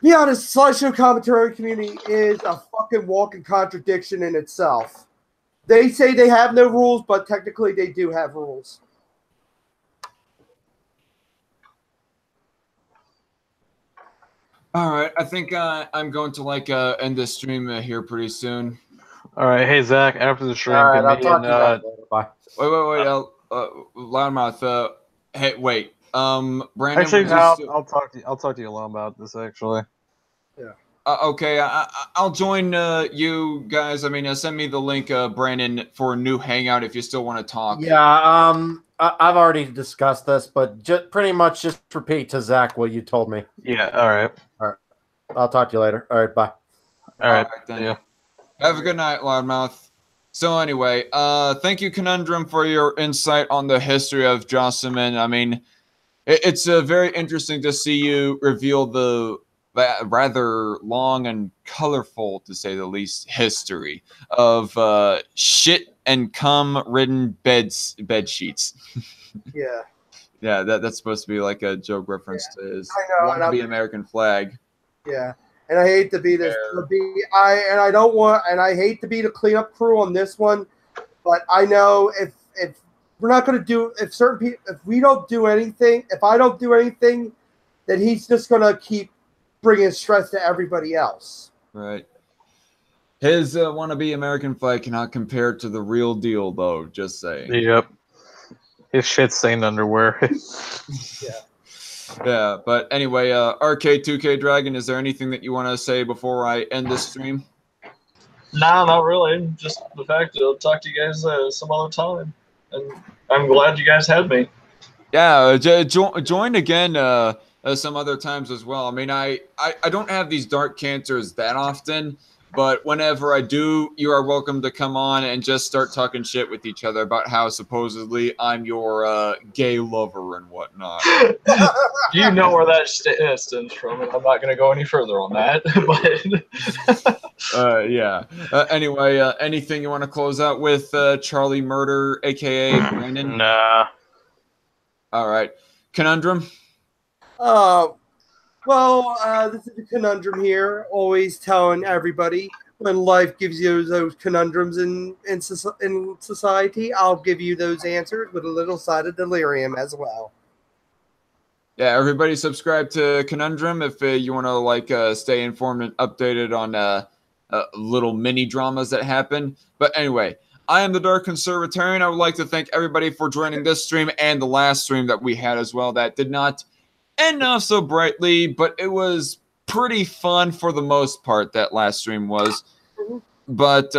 be honest, slideshow commentary community is a fucking walking contradiction in itself. They say they have no rules, but technically they do have rules. All right, I think I'm going to end this stream here pretty soon. All right, hey Zach, after the stream, all right, I'll talk to you guys later. Bye. Wait, Loudmouth. Hey, wait. Brandon. Actually, I'll talk to you alone about this. Actually. Yeah. Okay, I'll join you guys. I mean, send me the link, Brandon, for a new hangout if you still want to talk. Yeah, I've already discussed this, but pretty much just repeat to Zach what you told me. Yeah. All right. All right. I'll talk to you later. All right. Bye. All right. Then. Yeah. Have a good night, Loudmouth. So anyway, thank you, Conundrum, for your insight on the history of Jocelyn. I mean, it's very interesting to see you reveal the rather long and colorful, to say the least, history of shit and cum-ridden bed sheets. Yeah. Yeah, that's supposed to be like a joke reference to his I know, wannabe American flag. Yeah. And I hate to be this. I hate to be the cleanup crew on this one, but I know if we're not going to do, if we don't do anything, if I don't do anything, then he's just going to keep bringing stress to everybody else. Right. His wannabe American flag cannot compare to the real deal, though. Just saying. Yep. His shit stained underwear. Yeah. Yeah, but anyway, RK2K Dragon, is there anything that you want to say before I end this stream? Nah, not really. Just the fact that I'll talk to you guys some other time. And I'm glad you guys had me. Yeah, join again some other times as well. I mean, I don't have these dark cancers that often, but whenever I do, you are welcome to come on and just start talking shit with each other about how supposedly I'm your gay lover and whatnot. You know where that stems from, and I'm not going to go any further on that. But yeah. Anyway, anything you want to close out with, Charlie Murder, aka Brandon? Nah. All right, Conundrum. Well, this is a conundrum here, always telling everybody when life gives you those conundrums in society, I'll give you those answers with a little side of delirium as well. Yeah, everybody subscribe to Conundrum if you want to stay informed and updated on little mini dramas that happen. But anyway, I am the Dark Conservatarian. I would like to thank everybody for joining this stream and the last stream that we had as well that did not end off so brightly, but it was pretty fun for the most part, that last stream was. But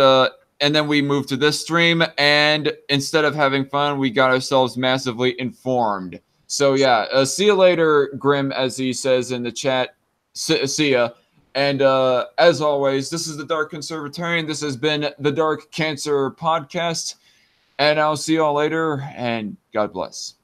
and then we moved to this stream, and instead of having fun, we got ourselves massively informed. So yeah, see you later, Grim, as he says in the chat. See ya. And as always, this is the Dark Conservatarian. This has been the Dark Cancer Podcast. And I'll see y'all later, and God bless.